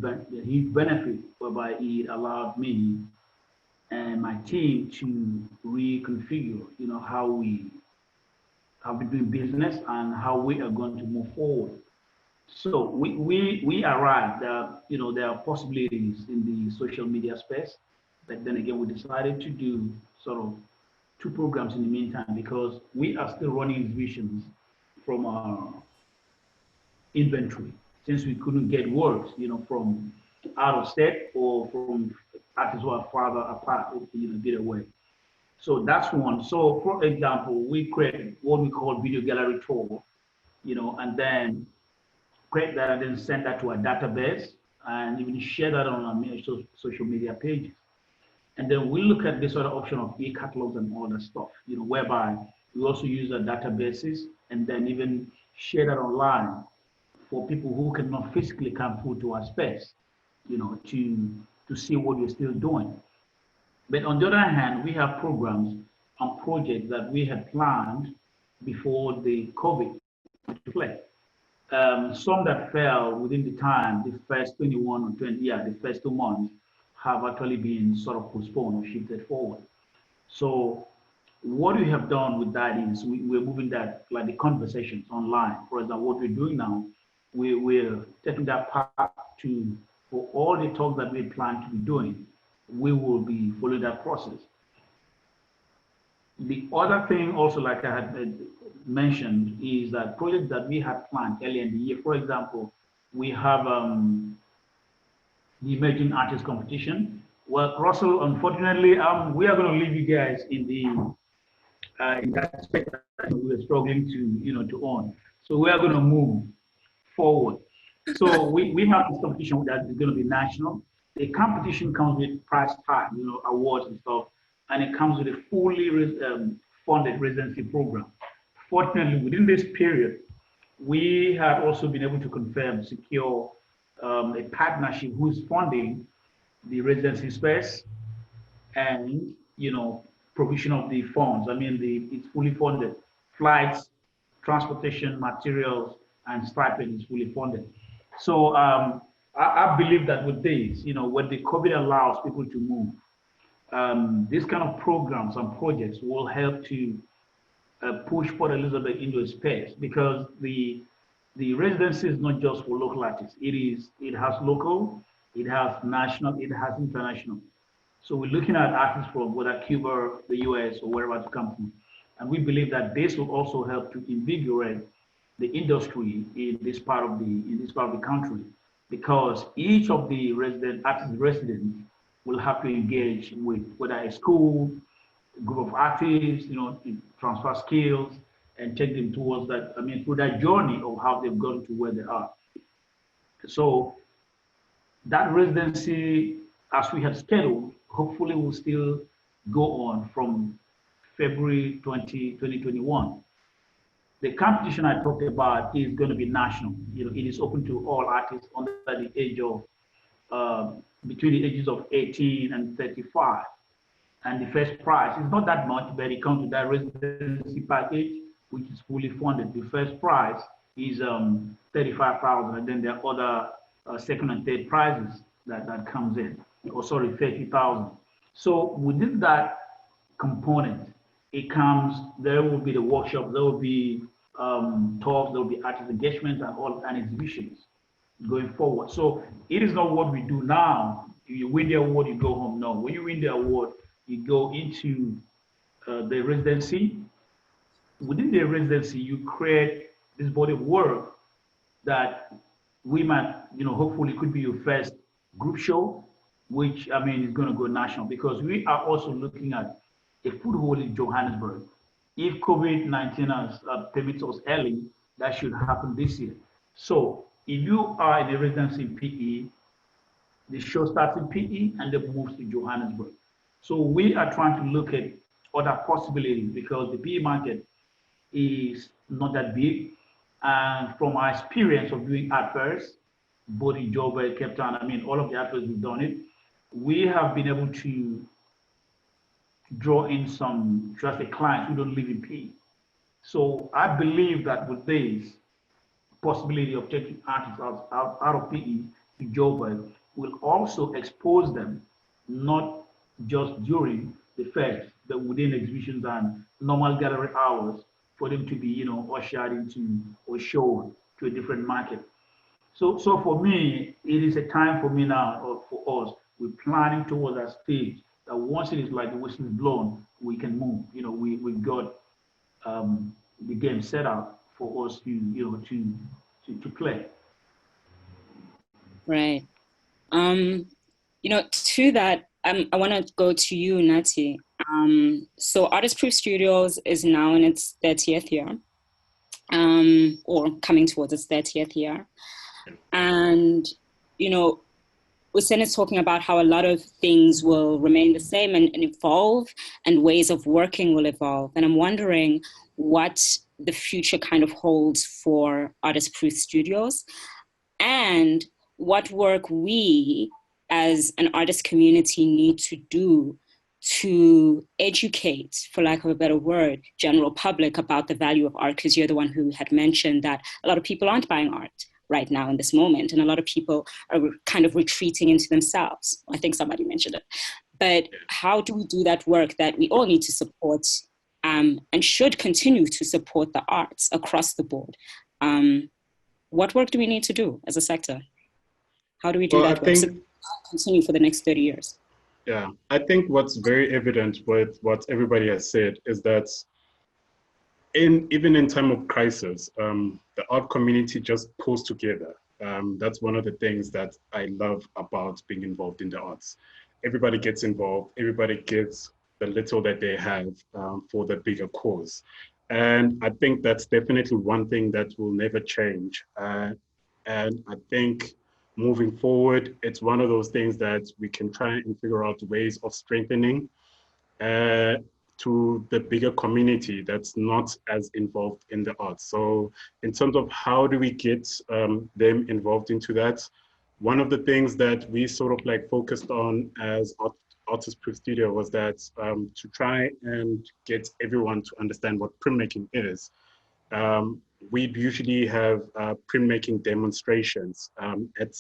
benefit, whereby it allowed me and my team to reconfigure, how we have been doing business and how we are going to move forward. So we arrived that, there are possibilities in the social media space, but then again, we decided to do sort of 2 programs in the meantime, because we are still running exhibitions from our inventory, since we couldn't get works, from out of state or from artists who are farther apart, get away. So that's one. So for example, we created what we call video gallery tour, and then create that and then send that to a database and even share that on our social media pages. And then we look at this other option of e-catalogs and all that stuff, whereby we also use our databases and then even share that online for people who cannot physically come through to our space, to see what we're still doing. But on the other hand, we have programs and projects that we had planned before the COVID took place. Some that fell within the time, the first 21 or 20, the first 2 months have actually been sort of postponed or shifted forward. So what we have done with that is we're moving that, like the conversations online. For example, what we're doing now, we're taking that part for all the talks that we plan to be doing, we will be following that process. The other thing also, like I had mentioned, is that projects that we had planned earlier in the year, for example, we have the Emerging Artist Competition. Well, Russell, unfortunately, we are going to leave you guys in that aspect that we are struggling to own. So we are going to move forward. So we have this competition that is going to be national. The competition comes with prize tag, awards and stuff, and it comes with a fully funded residency program. Fortunately, within this period, we have also been able to secure a partnership who's funding the residency space and, provision of the funds. I mean, it's fully funded. Flights, transportation, materials, and stipend is fully funded. So I believe that with this, when the COVID allows people to move, these kind of programs and projects will help to push Port Elizabeth into a space, because the residency is not just for local artists. It has local, it has national, it has international. So we're looking at artists from whether Cuba, the US, or wherever to come from. And we believe that this will also help to invigorate the industry in this part of the country, because each of the artist residents will have to engage with whether a school, a group of artists, transfer skills and take them towards that, through that journey of how they've gotten to where they are. So that residency, as we had scheduled, hopefully will still go on from February 2021. The competition I talked about is going to be national. It is open to all artists under the age of, between the ages of 18 and 35. And the first prize is not that much, but it comes with that residency package, which is fully funded. The first prize is 35,000, and then there are other second and third prizes that comes in. 30,000. So within that component, there will be the workshops, there will be talks, there will be artist engagements and exhibitions going forward. So it is not what we do now. You win the award, you go home. No, when you win the award, you go into the residency. Within the residency, you create this body of work that we might, hopefully could be your first group show, which is going to go national, because we are also looking at a foothold in Johannesburg. If COVID-19 permits us early, that should happen this year. So if you are in a residency in PE, the show starts in PE and then moves to Johannesburg. So we are trying to look at other possibilities, because the PE market is not that big. And from our experience of doing art fairs, both in Joburg, Cape Town, all of the art fairs we've done it, we have been able to draw in some trusted clients who don't live in PE. So I believe that with this possibility of taking artists out of PE to Joburg will also expose them, not just during the fest, but within exhibitions and normal gallery hours, for them to be, ushered into or shown to a different market. So for me, it is a time for me now, or for us, we're planning towards that stage that once it is like the whistle is blown, we can move. We've got the game set up for us to play. Right. To that, I want to go to you, Nathi. So Artist Proof Studios is now in its 30th year, or coming towards its 30th year. And, Usen is talking about how a lot of things will remain the same and evolve, and ways of working will evolve. And I'm wondering what the future kind of holds for artist-proof studios, and what work we as an artist community need to do to educate, for lack of a better word, general public about the value of art, because you're the one who had mentioned that a lot of people aren't buying art right now in this moment, and a lot of people are kind of retreating into themselves. I think somebody mentioned it. But how do we do that work that we all need to support and should continue to support the arts across the board? What work do we need to do as a sector? How do we do that work so continue for the next 30 years? Yeah, I think what's very evident with what everybody has said is that even in time of crisis, the art community just pulls together. That's one of the things that I love about being involved in the arts. Everybody gets involved, everybody gives the little that they have for the bigger cause. And I think that's definitely one thing that will never change. And I think moving forward, it's one of those things that we can try and figure out ways of strengthening to the bigger community that's not as involved in the arts. So in terms of how do we get them involved into that, one of the things that we sort of like focused on as Artist Proof Studio was that to try and get everyone to understand what printmaking is. We'd usually have printmaking demonstrations at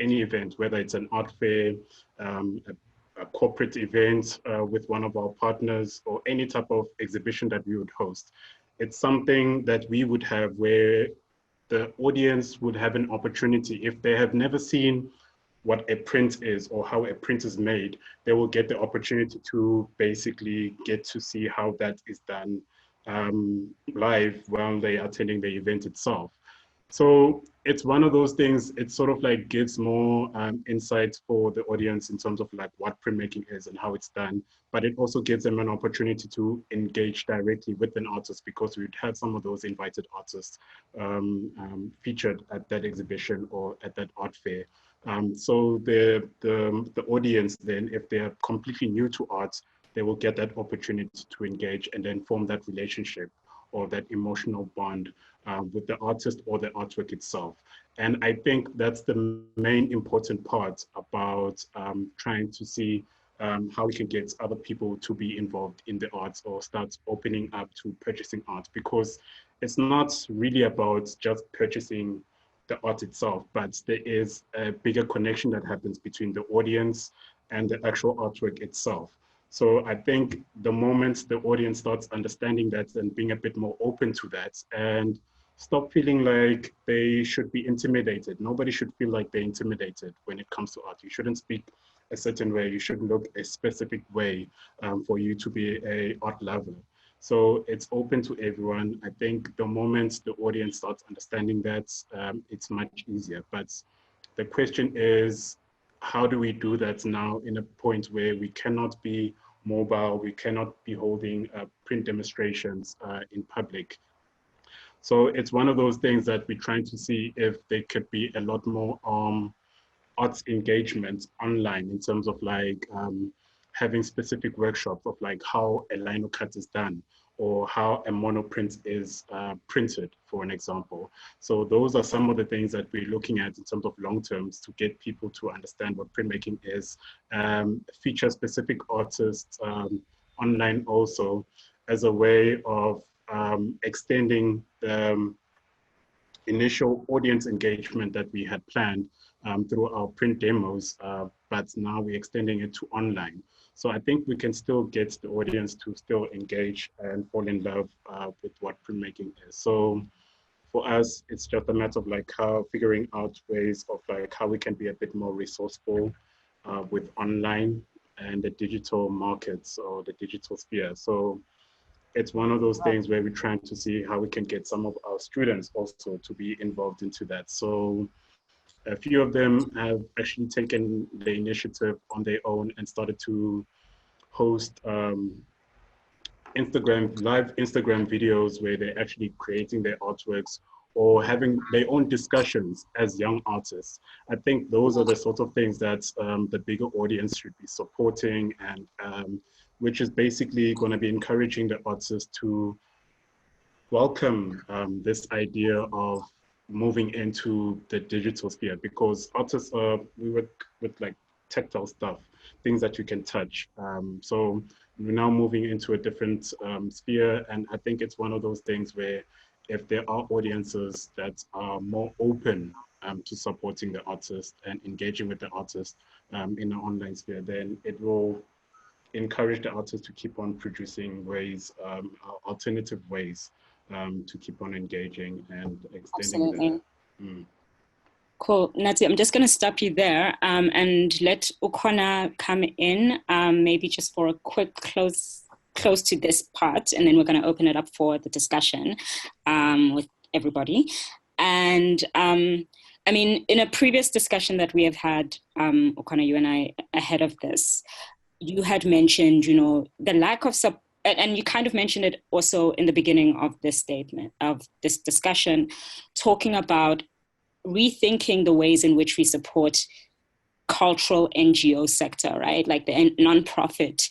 any event, whether it's an art fair, a corporate event with one of our partners, or any type of exhibition that we would host. It's something that we would have where the audience would have an opportunity, if they have never seen what a print is or how a print is made, they will get the opportunity to basically get to see how that is done live while they are attending the event itself. So it's one of those things, it sort of like gives more insight for the audience in terms of like what printmaking is and how it's done, but it also gives them an opportunity to engage directly with an artist, because we'd have some of those invited artists featured at that exhibition or at that art fair. So the audience then, if they are completely new to art, they will get that opportunity to engage and then form that relationship or that emotional bond with the artist or the artwork itself. And I think that's the main important part about trying to see how we can get other people to be involved in the arts or start opening up to purchasing art, because it's not really about just purchasing the art itself, but there is a bigger connection that happens between the audience and the actual artwork itself. So I think the moment the audience starts understanding that and being a bit more open to that and stop feeling like they should be intimidated. Nobody should feel like they're intimidated when it comes to art. You shouldn't speak a certain way. You shouldn't look a specific way for you to be an art lover. So it's open to everyone. I think the moment the audience starts understanding that, it's much easier. But the question is, how do we do that now in a point where we cannot be mobile, we cannot be holding print demonstrations in public? So it's one of those things that we're trying to see if there could be a lot more arts engagement online in terms of like having specific workshops of like how a lino cut is done or how a monoprint is printed, for an example. So those are some of the things that we're looking at in terms of long terms to get people to understand what printmaking is, feature specific artists online also as a way of extending the initial audience engagement that we had planned through our print demos, but now we're extending it to online. So I think we can still get the audience to still engage and fall in love with what printmaking is. So for us, it's just a matter of like how figuring out ways of like how we can be a bit more resourceful with online and the digital markets or the digital sphere. So it's one of those things where we're trying to see how we can get some of our students also to be involved into that. So a few of them have actually taken the initiative on their own and started to host live Instagram videos where they're actually creating their artworks or having their own discussions as young artists. I think those are the sort of things that the bigger audience should be supporting, and which is basically going to be encouraging the artists to welcome this idea of moving into the digital sphere, because artists we work with like tactile stuff, things that you can touch. So we're now moving into a different sphere, and I think it's one of those things where if there are audiences that are more open to supporting the artist and engaging with the artist in the online sphere, then it will encourage the artists to keep on producing ways, alternative ways to keep on engaging and extending. Absolutely. The. Cool. Nathi, I'm just going to stop you there and let Ukhona come in, maybe just for a quick close to this part, and then we're going to open it up for the discussion with everybody. And I mean, in a previous discussion that we have had, Ukhona, you and I, ahead of this, you had mentioned, you know, the lack of and you kind of mentioned it also in the beginning of this statement, of this discussion, talking about rethinking the ways in which we support cultural NGO sector, right? Like the nonprofit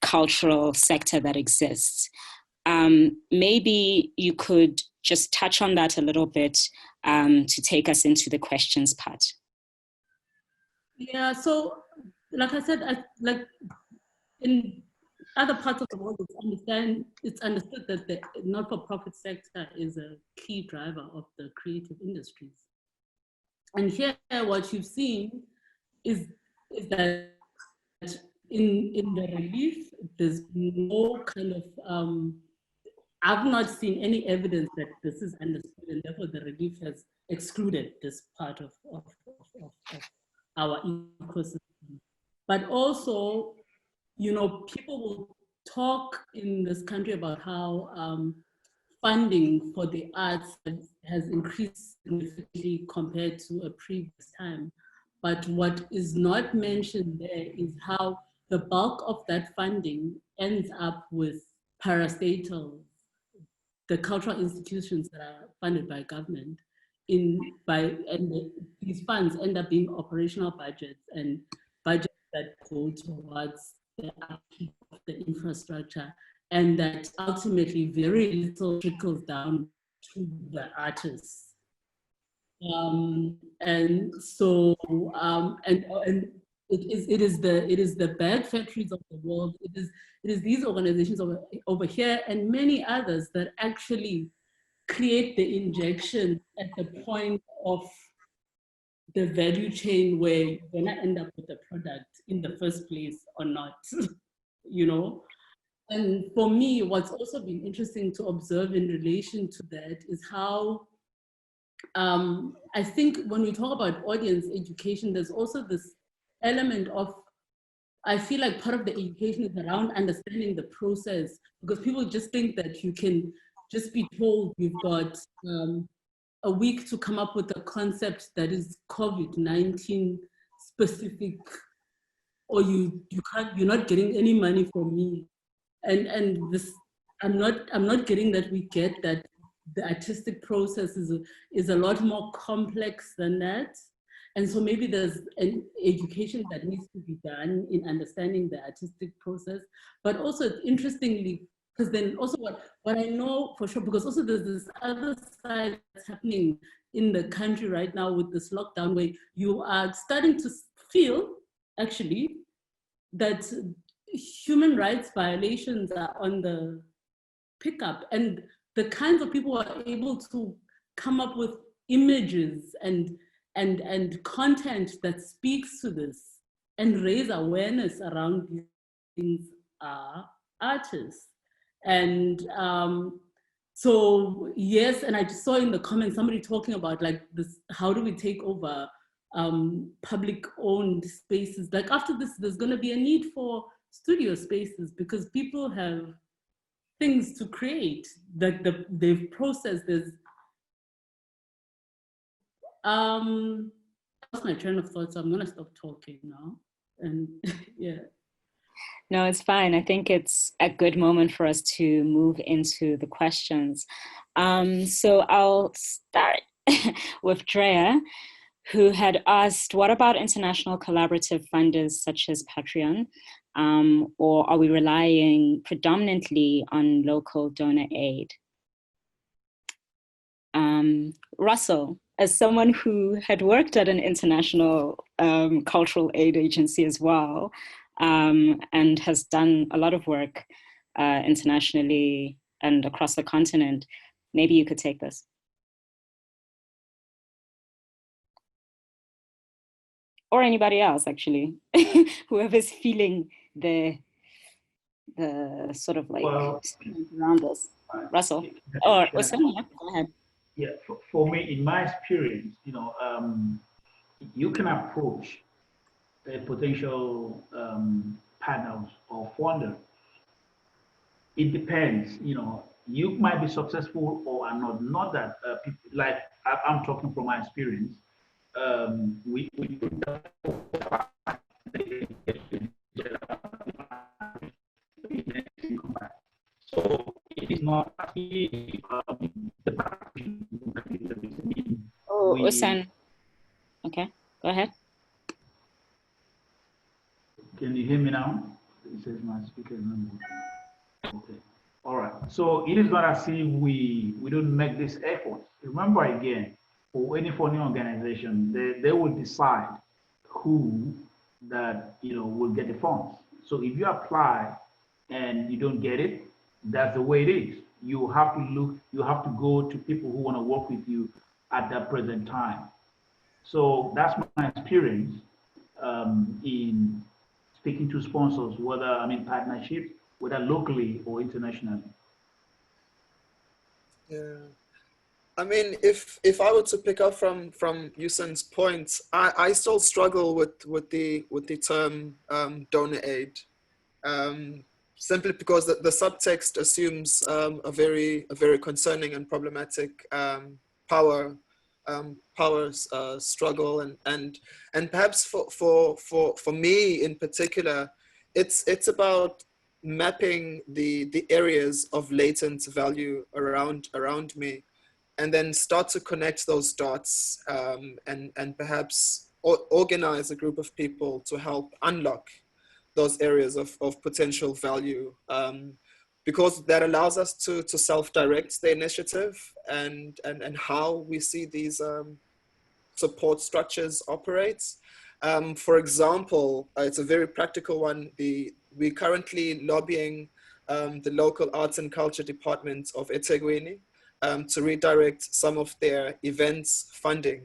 cultural sector that exists. Maybe you could just touch on that a little bit to take us into the questions part. Yeah, so like I said, like in other parts of the world, it's understood that the not-for-profit sector is a key driver of the creative industries. And here, what you've seen is that in the relief, there's no kind of, I've not seen any evidence that this is understood, and therefore the relief has excluded this part of our ecosystem. But also, you know, people will talk in this country about how funding for the arts has increased significantly compared to a previous time. But what is not mentioned there is how the bulk of that funding ends up with parastatals, the cultural institutions that are funded by government, and these funds end up being operational budgets and budgets that go towards the upkeep of the infrastructure, and that ultimately very little trickles down to the artists. And so, and it is the bad factories of the world. It is these organizations over here and many others that actually create the injection at the point of the value chain where you're gonna end up with a product in the first place or not, you know? And for me, what's also been interesting to observe in relation to that is how, I think when we talk about audience education, there's also this element of, I feel like part of the education is around understanding the process, because people just think that you can just be told you've got a week to come up with a concept that is COVID-19 specific, or you're not getting any money from me. And this, I'm not getting that we get that the artistic process is a lot more complex than that. And so maybe there's an education that needs to be done in understanding the artistic process, but also interestingly, because then also what I know for sure, because also there's this other side that's happening in the country right now with this lockdown, where you are starting to feel actually that human rights violations are on the pickup, and the kinds of people who are able to come up with images and content that speaks to this and raise awareness around these things are artists. And so yes, and I just saw in the comments somebody talking about like this, how do we take over public owned spaces? Like after this, there's going to be a need for studio spaces because people have things to create that they've processed. There's that's my train of thought, so I'm going to stop talking now. And yeah. No, it's fine. I think it's a good moment for us to move into the questions. So I'll start with Drea, who had asked, what about international collaborative funders such as Patreon? Or are we relying predominantly on local donor aid? Russell, as someone who had worked at an international cultural aid agency as well, and has done a lot of work internationally and across the continent, maybe you could take this. Or anybody else, actually, whoever's feeling the sort of like around us. Russell, or Usen, go ahead. Yeah, for me, in my experience, you can approach a potential partner or funder. It depends, you might be successful or are not. Not that people, like I'm talking from my experience. We so it is not Oh, Usen. Okay, go ahead. Can you hear me now? It says my speaker is not working. Okay. All right. So it is not as if we don't make this effort. Remember again, for any funding organization, they will decide who that will get the funds. So if you apply and you don't get it, that's the way it is. You have to look. You have to go to people who want to work with you at that present time. So that's my experience in speaking to sponsors, whether I'm in partnership, whether locally or internationally. Yeah. I mean, if I were to pick up from Usen's points, I still struggle with the term donor aid, simply because the subtext assumes a very concerning and problematic power struggle, and perhaps for me in particular, it's about mapping the areas of latent value around me, and then start to connect those dots, and perhaps organize a group of people to help unlock those areas of potential value, because that allows us to self-direct the initiative and how we see these support structures operate. For example, it's a very practical one. We're currently lobbying the local arts and culture department of eThekwini to redirect some of their events funding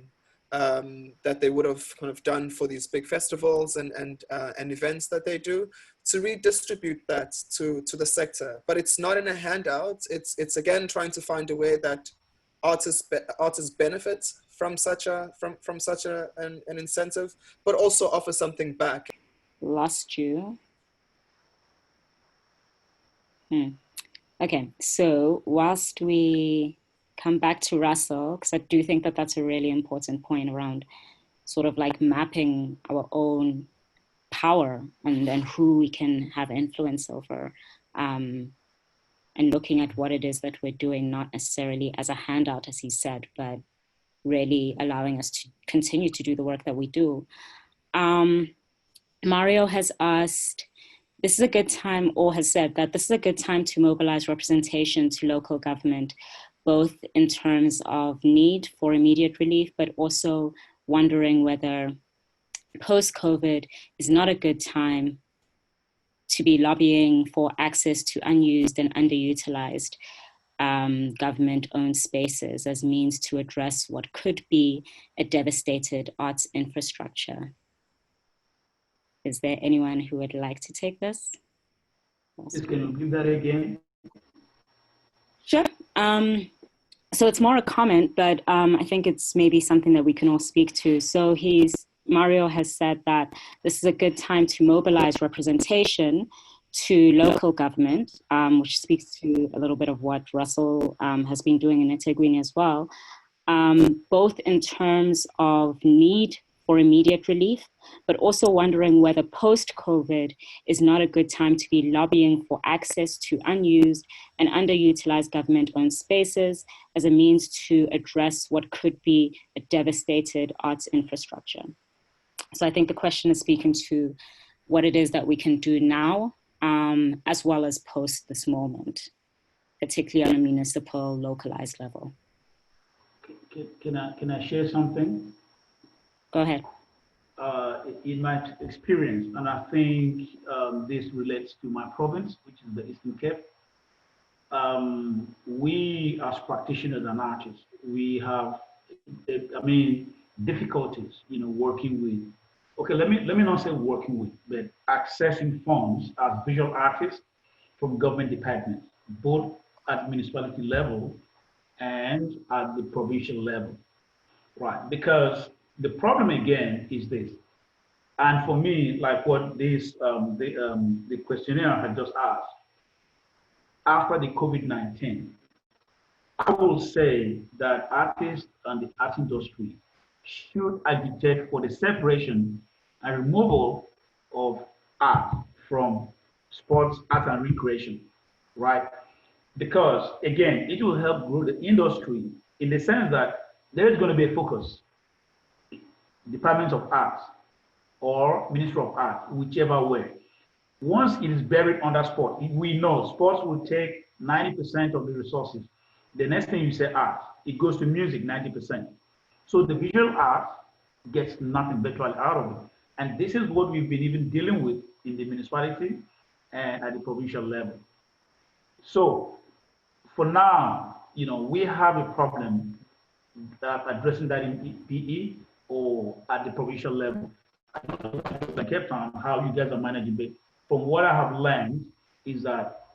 that they would have kind of done for these big festivals and events that they do, to redistribute that to the sector. But it's not in a handout. It's again trying to find a way that artists benefit from such an incentive, but also offer something back. Lost you. Okay, so whilst we come back to Russell, because I do think that that's a really important point around sort of like mapping our own power and who we can have influence over, and looking at what it is that we're doing, not necessarily as a handout, as he said, but really allowing us to continue to do the work that we do. Mario has asked, this is a good time, or has said that this is a good time to mobilize representation to local government, both in terms of need for immediate relief, but also wondering whether post-COVID is not a good time to be lobbying for access to unused and underutilized government-owned spaces as means to address what could be a devastated arts infrastructure. Is there anyone who would like to take this? Can you give that again? Sure. So it's more a comment, but I think it's maybe something that we can all speak to. So Mario has said that this is a good time to mobilize representation to local government, which speaks to a little bit of what Russell has been doing in eThekwini as well, both in terms of need for immediate relief, but also wondering whether post-COVID is not a good time to be lobbying for access to unused and underutilized government-owned spaces as a means to address what could be a devastated arts infrastructure. So I think the question is speaking to what it is that we can do now, as well as post this moment, particularly on a municipal, localized level. can I share something? Go ahead. In my experience, and I think this relates to my province, which is the Eastern Cape. We as practitioners and artists, we have, difficulties, working with. Okay, let me not say working with, but accessing funds as visual artists from government departments, both at municipality level and at the provincial level, right? Because the problem again is this, and for me, like what this the questionnaire had just asked, after the COVID-19, I will say that artists and the art industry should agitate for the separation and removal of art from sports, art, and recreation, right? Because again, it will help grow the industry in the sense that there is going to be a focus, departments of art or Ministry of Art, whichever way. Once it is buried under sport, we know sports will take 90% of the resources. The next thing you say art, it goes to music 90%. So the visual art gets nothing virtually out of it. And this is what we've been even dealing with in the municipality and at the provincial level. So for now, we have a problem addressing that in PE or at the provincial level. I kept on how you guys are managing it. From what I have learned is that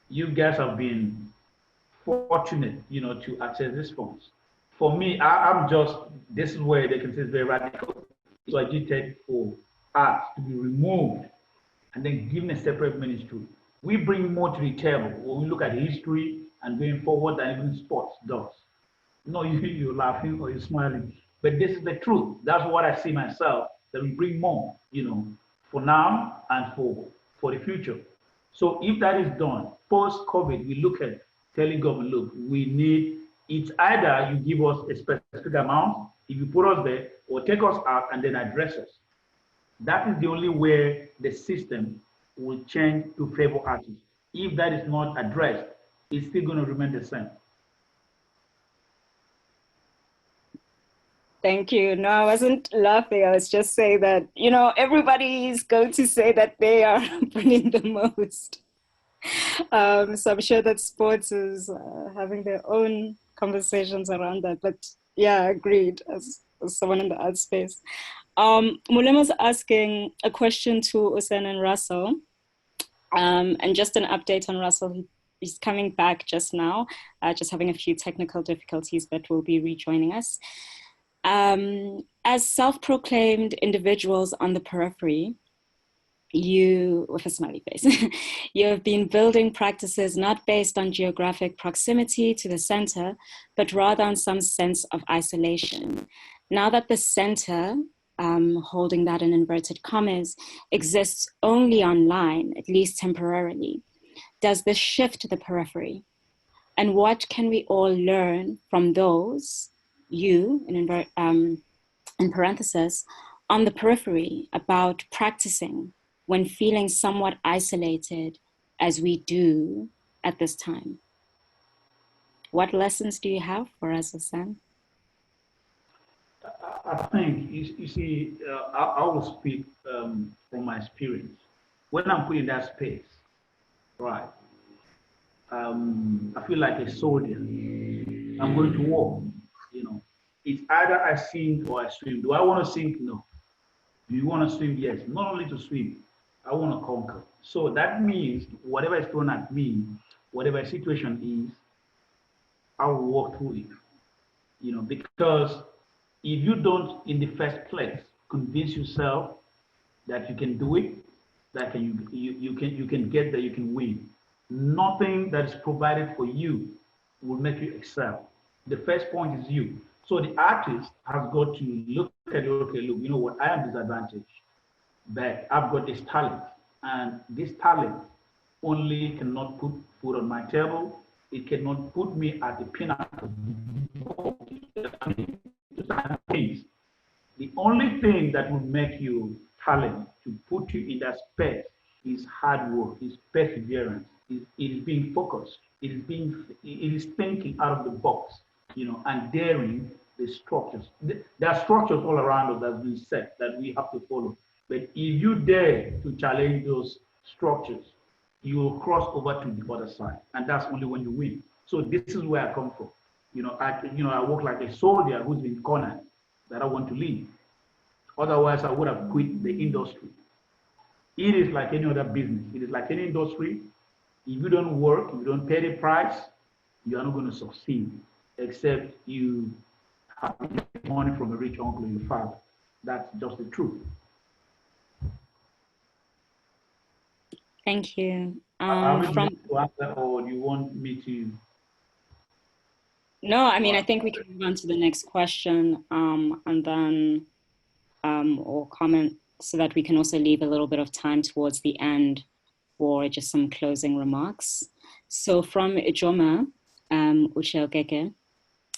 you guys have been fortunate, to access these funds. For me, I'm just, this is where they can say it's very radical. So I did take for art to be removed and then given a separate ministry. We bring more to the table when we look at history and going forward than even sports does. No, you're laughing or you're smiling, but this is the truth. That's what I see myself, that we bring more, for now and for the future. So if that is done, post-COVID, we look at telling government, look, we need, it's either you give us a specific amount, if you put us there, or take us out and then address us. That is the only way the system will change to favor artists. If that is not addressed, it's still going to remain the same. Thank you. No, I wasn't laughing. I was just saying that, everybody is going to say that they are bringing the most. So I'm sure that sports is having their own conversations around that. But yeah, agreed, as someone in the art space. Mulema's asking a question to Usen and Russel. And just an update on Russel. He's coming back just now, just having a few technical difficulties, but will be rejoining us. As self-proclaimed individuals on the periphery, you, with a smiley face, you have been building practices not based on geographic proximity to the center, but rather on some sense of isolation. Now that the center, holding that in inverted commas, exists only online, at least temporarily, does this shift the periphery? And what can we all learn from those, you, in parentheses, on the periphery about practicing when feeling somewhat isolated as we do at this time? What lessons do you have for us, Usen? I think, you see, I will speak from my experience. When I'm put in that space, right, I feel like a soldier. I'm going to war, It's either I sink or I swim. Do I want to sink? No. Do you want to swim? Yes. Not only to swim, I want to conquer. So that means whatever is thrown at me, whatever situation is, I will walk through it. Because if you don't, in the first place, convince yourself that you can do it, that you can get there, you can win. Nothing that is provided for you will make you excel. The first point is you. So the artist has got to look at it, okay, look, you know what, I am disadvantaged, but I've got this talent, and this talent only cannot put food on my table. It cannot put me at the pinnacle. The only thing that will make you talent, to put you in that space, is hard work, is perseverance, it is being focused, it is thinking out of the box. and daring the structures. There are structures all around us that's been set that we have to follow. But if you dare to challenge those structures, you will cross over to the other side, and that's only when you win. So this is where I come from. I work like a soldier who's been cornered, that I want to leave. Otherwise, I would have quit the industry. It is like any other business. It is like any industry. If you don't work, if you don't pay the price, you are not going to succeed, except you have money from a rich uncle and father. That's just the truth. Thank you. To answer, or do you want me to? No, I mean, I think we can move on to the next question, and then or comment, so that we can also leave a little bit of time towards the end for just some closing remarks. So from Ijoma Uchelkeke,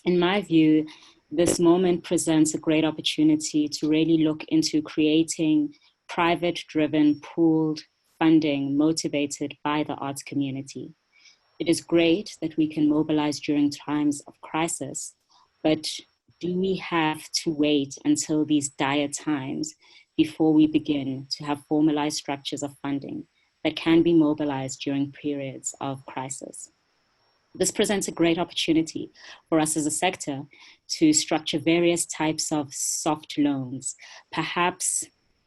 in my view, this moment presents a great opportunity to really look into creating private-driven, pooled funding motivated by the arts community. It is great that we can mobilize during times of crisis, but do we have to wait until these dire times before we begin to have formalized structures of funding that can be mobilized during periods of crisis? This presents a great opportunity for us as a sector to structure various types of soft loans, perhaps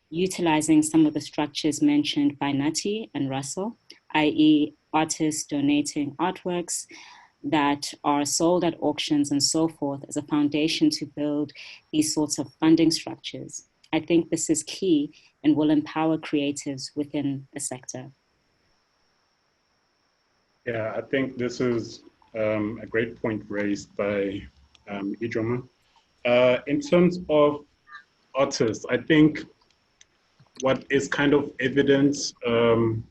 utilizing some of the structures mentioned by Nathi and Russel, i.e. artists donating artworks that are sold at auctions and so forth as a foundation to build these sorts of funding structures. I think this is key and will empower creatives within the sector. Yeah, I think this is a great point raised by Ijoma. In terms of artists, I think what is kind of evident from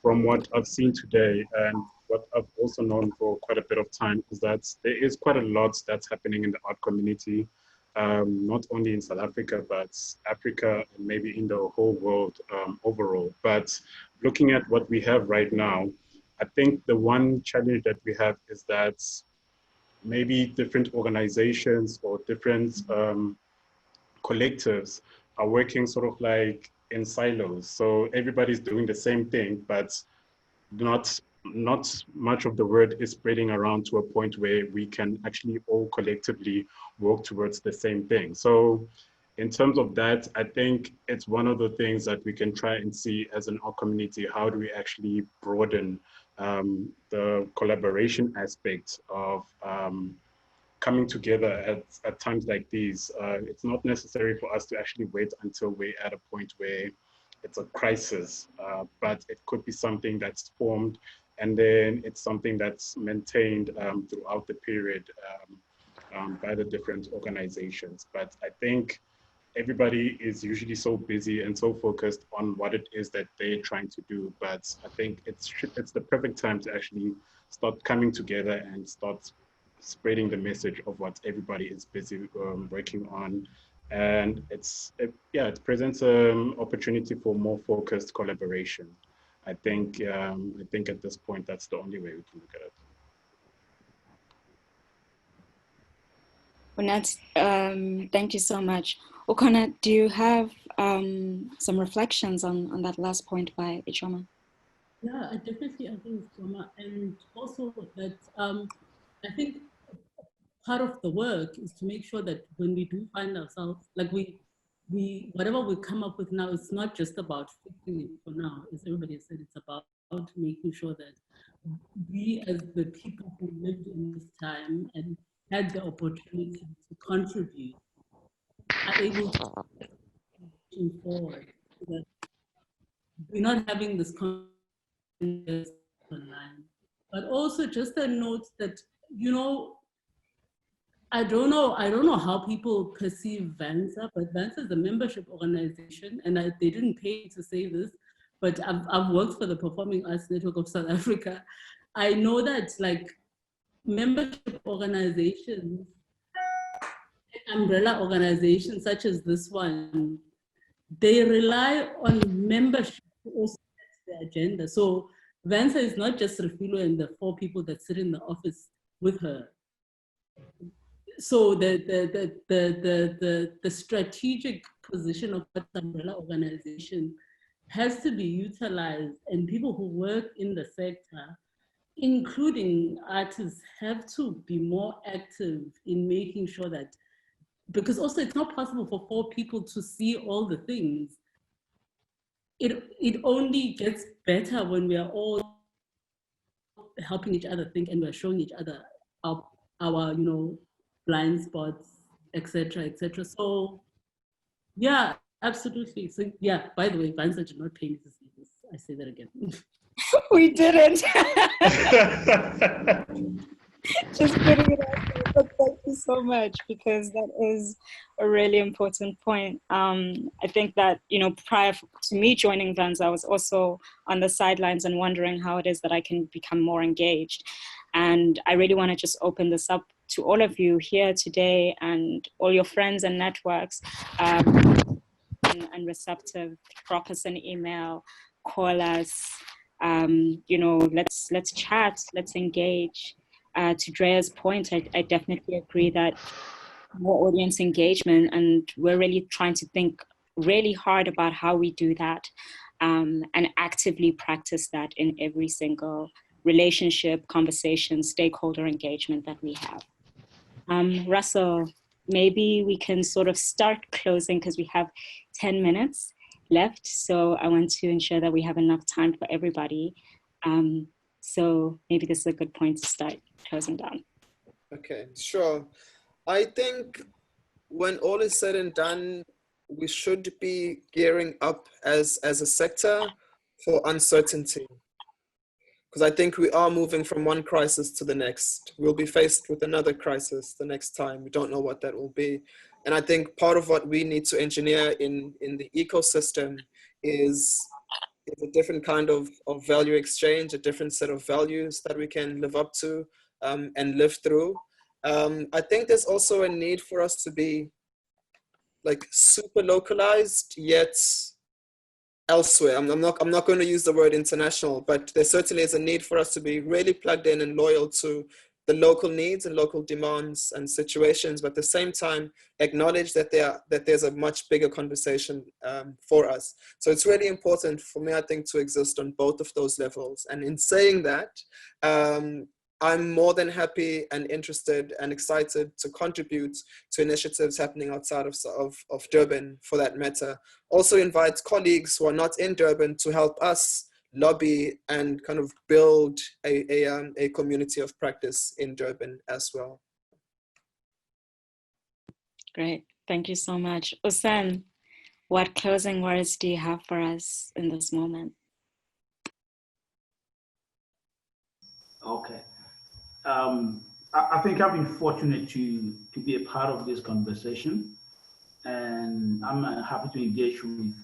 what I've seen today and what I've also known for quite a bit of time is that there is quite a lot that's happening in the art community, not only in South Africa, but Africa and maybe in the whole world overall. But looking at what we have right now, I think the one challenge that we have is that maybe different organizations or different collectives are working sort of like in silos. So everybody's doing the same thing, but not much of the word is spreading around to a point where we can actually all collectively work towards the same thing. So in terms of that, I think it's one of the things that we can try and see as an art community. How do we actually broaden the collaboration aspect of coming together at times like these? It's not necessary for us to actually wait until we're at a point where it's a crisis, but it could be something that's formed and then it's something that's maintained throughout the period by the different organizations. But I think everybody is usually so busy and so focused on what it is that they're trying to do. But I think it's the perfect time to actually start coming together and start spreading the message of what everybody is busy working on. And it presents an opportunity for more focused collaboration. I think at this point, that's the only way we can look at it. Well, Nat, thank you so much. Ukhona, do you have some reflections on that last point by Ijoma? Yeah, I definitely agree with Ijoma, and also that I think part of the work is to make sure that when we do find ourselves, like we whatever we come up with now, it's not just about fixing it for now, as everybody said, it's about making sure that we as the people who lived in this time and had the opportunity to contribute are able to move forward, so that we're not having this conversation online. But also just a note that, I don't know how people perceive VANSA, but VANSA is a membership organization, and they didn't pay to say this, but I've worked for the Performing Arts Network of South Africa. I know that like membership organizations, umbrella organizations such as this one, they rely on membership to also set the agenda. So VANSA is not just Refilo and the 4 people that sit in the office with her. So the strategic position of that umbrella organization has to be utilized, and people who work in the sector, including artists, have to be more active in making sure that, because also it's not possible for 4 people to see all the things. It only gets better when we are all helping each other think, and we're showing each other our blind spots, etc., etc. So yeah, absolutely. So yeah, by the way, VANSA did not pay me to say this. I say that again. We didn't. Just putting it out there, but thank you so much, because that is a really important point. I think that, prior to me joining VANSA, I was also on the sidelines and wondering how it is that I can become more engaged. And I really want to just open this up to all of you here today and all your friends and networks, and receptive. Drop us an email, call us, let's chat, let's engage. To Drea's point, I definitely agree that more audience engagement, and we're really trying to think really hard about how we do that, and actively practice that in every single relationship, conversation, stakeholder engagement that we have. Russel, maybe we can sort of start closing, because we have 10 minutes left. So I want to ensure that we have enough time for everybody. So maybe this is a good point to start closing down. Okay, sure. I think when all is said and done, we should be gearing up as a sector for uncertainty. Because I think we are moving from one crisis to the next. We'll be faced with another crisis the next time. We don't know what that will be. And I think part of what we need to engineer in the ecosystem is a different kind of value exchange, a different set of values that we can live up to and live through. I think there's also a need for us to be like super localized, yet elsewhere. I'm not going to use the word international, but there certainly is a need for us to be really plugged in and loyal to the local needs and local demands and situations, but at the same time acknowledge that there's a much bigger conversation for us. So it's really important for me, I think, to exist on both of those levels. And in saying that, I'm more than happy and interested and excited to contribute to initiatives happening outside of Durban, for that matter. Also invite colleagues who are not in Durban to help us lobby and kind of build a community of practice in Durban as well. Great, thank you so much. Usen, what closing words do you have for us in this moment? Okay. I think I've been fortunate to be a part of this conversation, and I'm happy to engage with,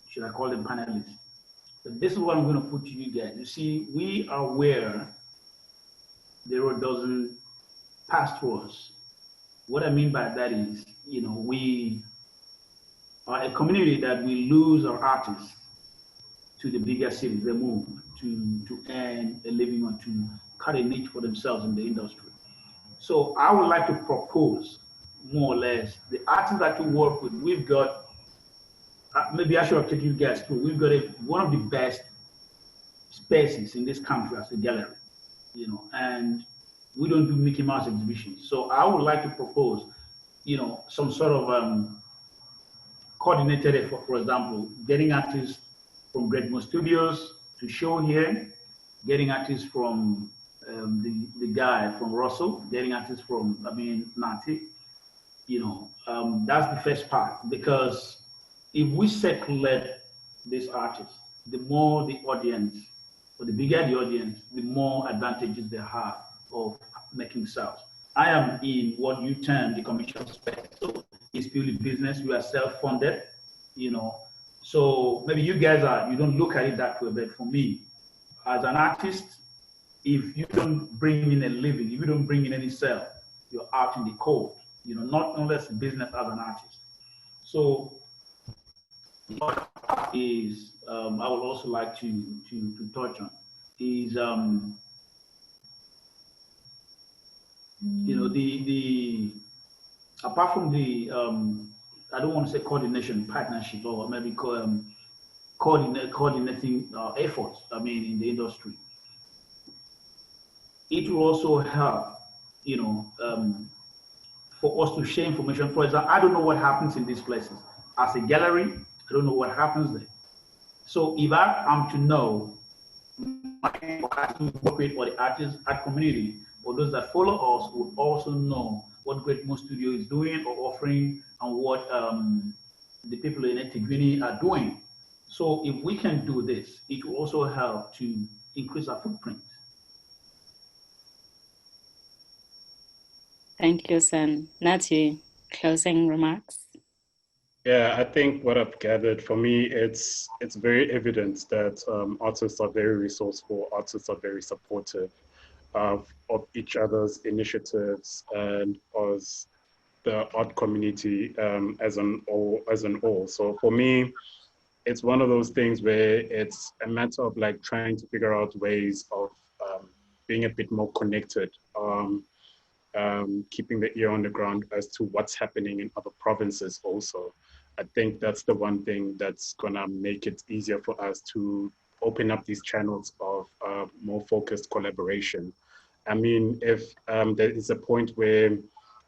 should I call them panelists? But this is what I'm going to put to you guys. You see, we are where the road doesn't pass through us. What I mean by that is, we are a community that we lose our artists to the bigger cities. They move to earn a living or to cut a niche for themselves in the industry. So I would like to propose, more or less, the artists that we work with. We've got, maybe I should have taken you guys through, we've got one of the best spaces in this country as a gallery, and we don't do Mickey Mouse exhibitions. So I would like to propose, some sort of coordinated effort, for example, getting artists from Greatmore Studios to show here, getting artists from the guy from Russell, getting artists from, Nathi, that's the first part, because if we circulate these artists, the more the audience, or the bigger the audience, the more advantages they have of making sales. I am in what you term the commercial space, so it's purely business. We are self-funded, so maybe you guys you don't look at it that way, but for me, as an artist, if you don't bring in a living, if you don't bring in any sale, you're out in the cold, not unless business as an artist. So what is, I would also like to touch on is You know, the apart from the I don't want to say coordination, partnership, or maybe coordinating efforts. I mean, in the industry, it will also help. You know, for us to share information. For example, I don't know what happens in these places. As a gallery, I don't know what happens there. So if I am to know my work with or the artists, art community, or those that follow us would also know what Greatmore Studio is doing or offering and what the people in eThekwini are doing. So if we can do this, it will also help to increase our footprint. Thank you, Sen. Nathi, closing remarks? Yeah, I think what I've gathered, for me, it's very evident that artists are very resourceful, artists are very supportive of each other's initiatives and as the art community as an all. So for me, it's one of those things where it's a matter of like trying to figure out ways of being a bit more connected, keeping the ear on the ground as to what's happening in other provinces also. I think that's the one thing that's gonna make it easier for us to open up these channels of more focused collaboration. I mean, if there is a point where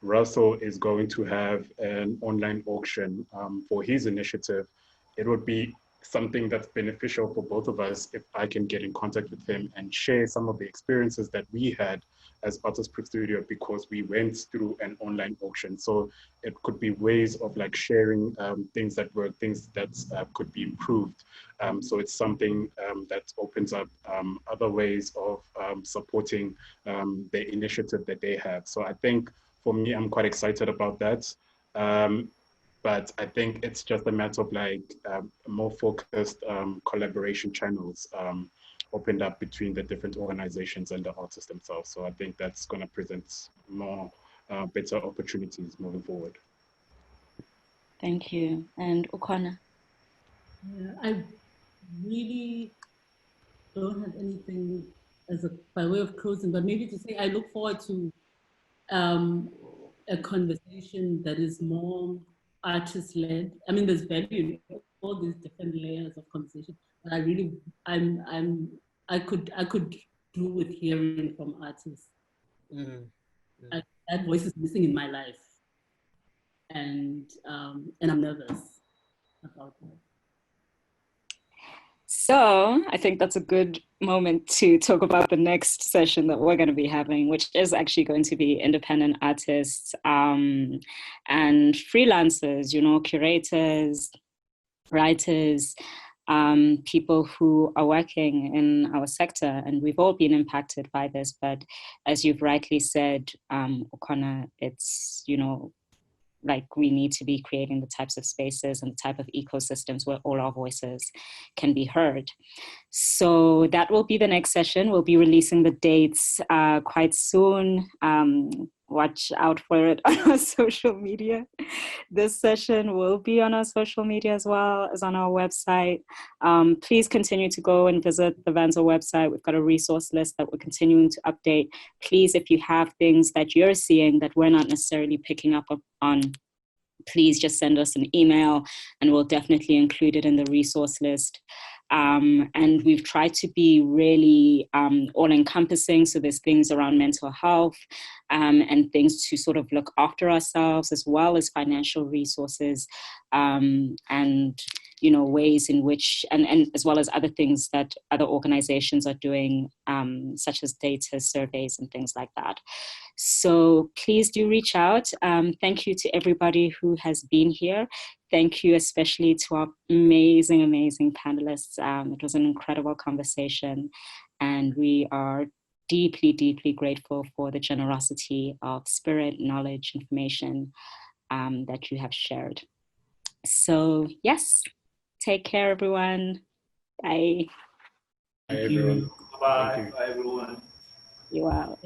Russell is going to have an online auction for his initiative, it would be something that's beneficial for both of us if I can get in contact with him and share some of the experiences that we had as Artist Proof Studio because we went through an online auction. So it could be ways of like sharing things that work, things that could be improved. So it's something that opens up other ways of supporting the initiative that they have. So I think for me, I'm quite excited about that. But I think it's just a matter of like more focused collaboration channels opened up between the different organizations and the artists themselves. So I think that's going to present more better opportunities moving forward. Thank you. And Ukhona? Yeah, I really don't have anything by way of closing, but maybe to say I look forward to a conversation that is more artist-led. I mean, there's value in all these different layers of conversation, but I could do with hearing from artists. That voice is missing in my life, and I'm nervous about that. So I think that's a good moment to talk about the next session that we're going to be having, which is actually going to be independent artists and freelancers, you know, curators, writers, people who are working in our sector. And we've all been impacted by this. But as you've rightly said, Ukhona, it's, you know, like we need to be creating the types of spaces and the type of ecosystems where all our voices can be heard. So that will be the next session. We'll be releasing the dates quite soon. Watch out for it on our social media. This session will be on our social media as well as on our website. Please continue to go and visit the VANSA website. We've got a resource list that we're continuing to update. Please, if you have things that you're seeing that we're not necessarily picking up on, please just send us an email and we'll definitely include it in the resource list. And we've tried to be really all-encompassing. So there's things around mental health and things to sort of look after ourselves, as well as financial resources and, you know, ways in which, and as well as other things that other organizations are doing, such as data surveys and things like that. So please do reach out. Thank you to everybody who has been here. Thank you especially to our amazing, amazing panelists. It was an incredible conversation, and we are deeply, deeply grateful for the generosity of spirit, knowledge, information that you have shared. So yes, take care, everyone. Bye. Bye, everyone. Bye, everyone. You are.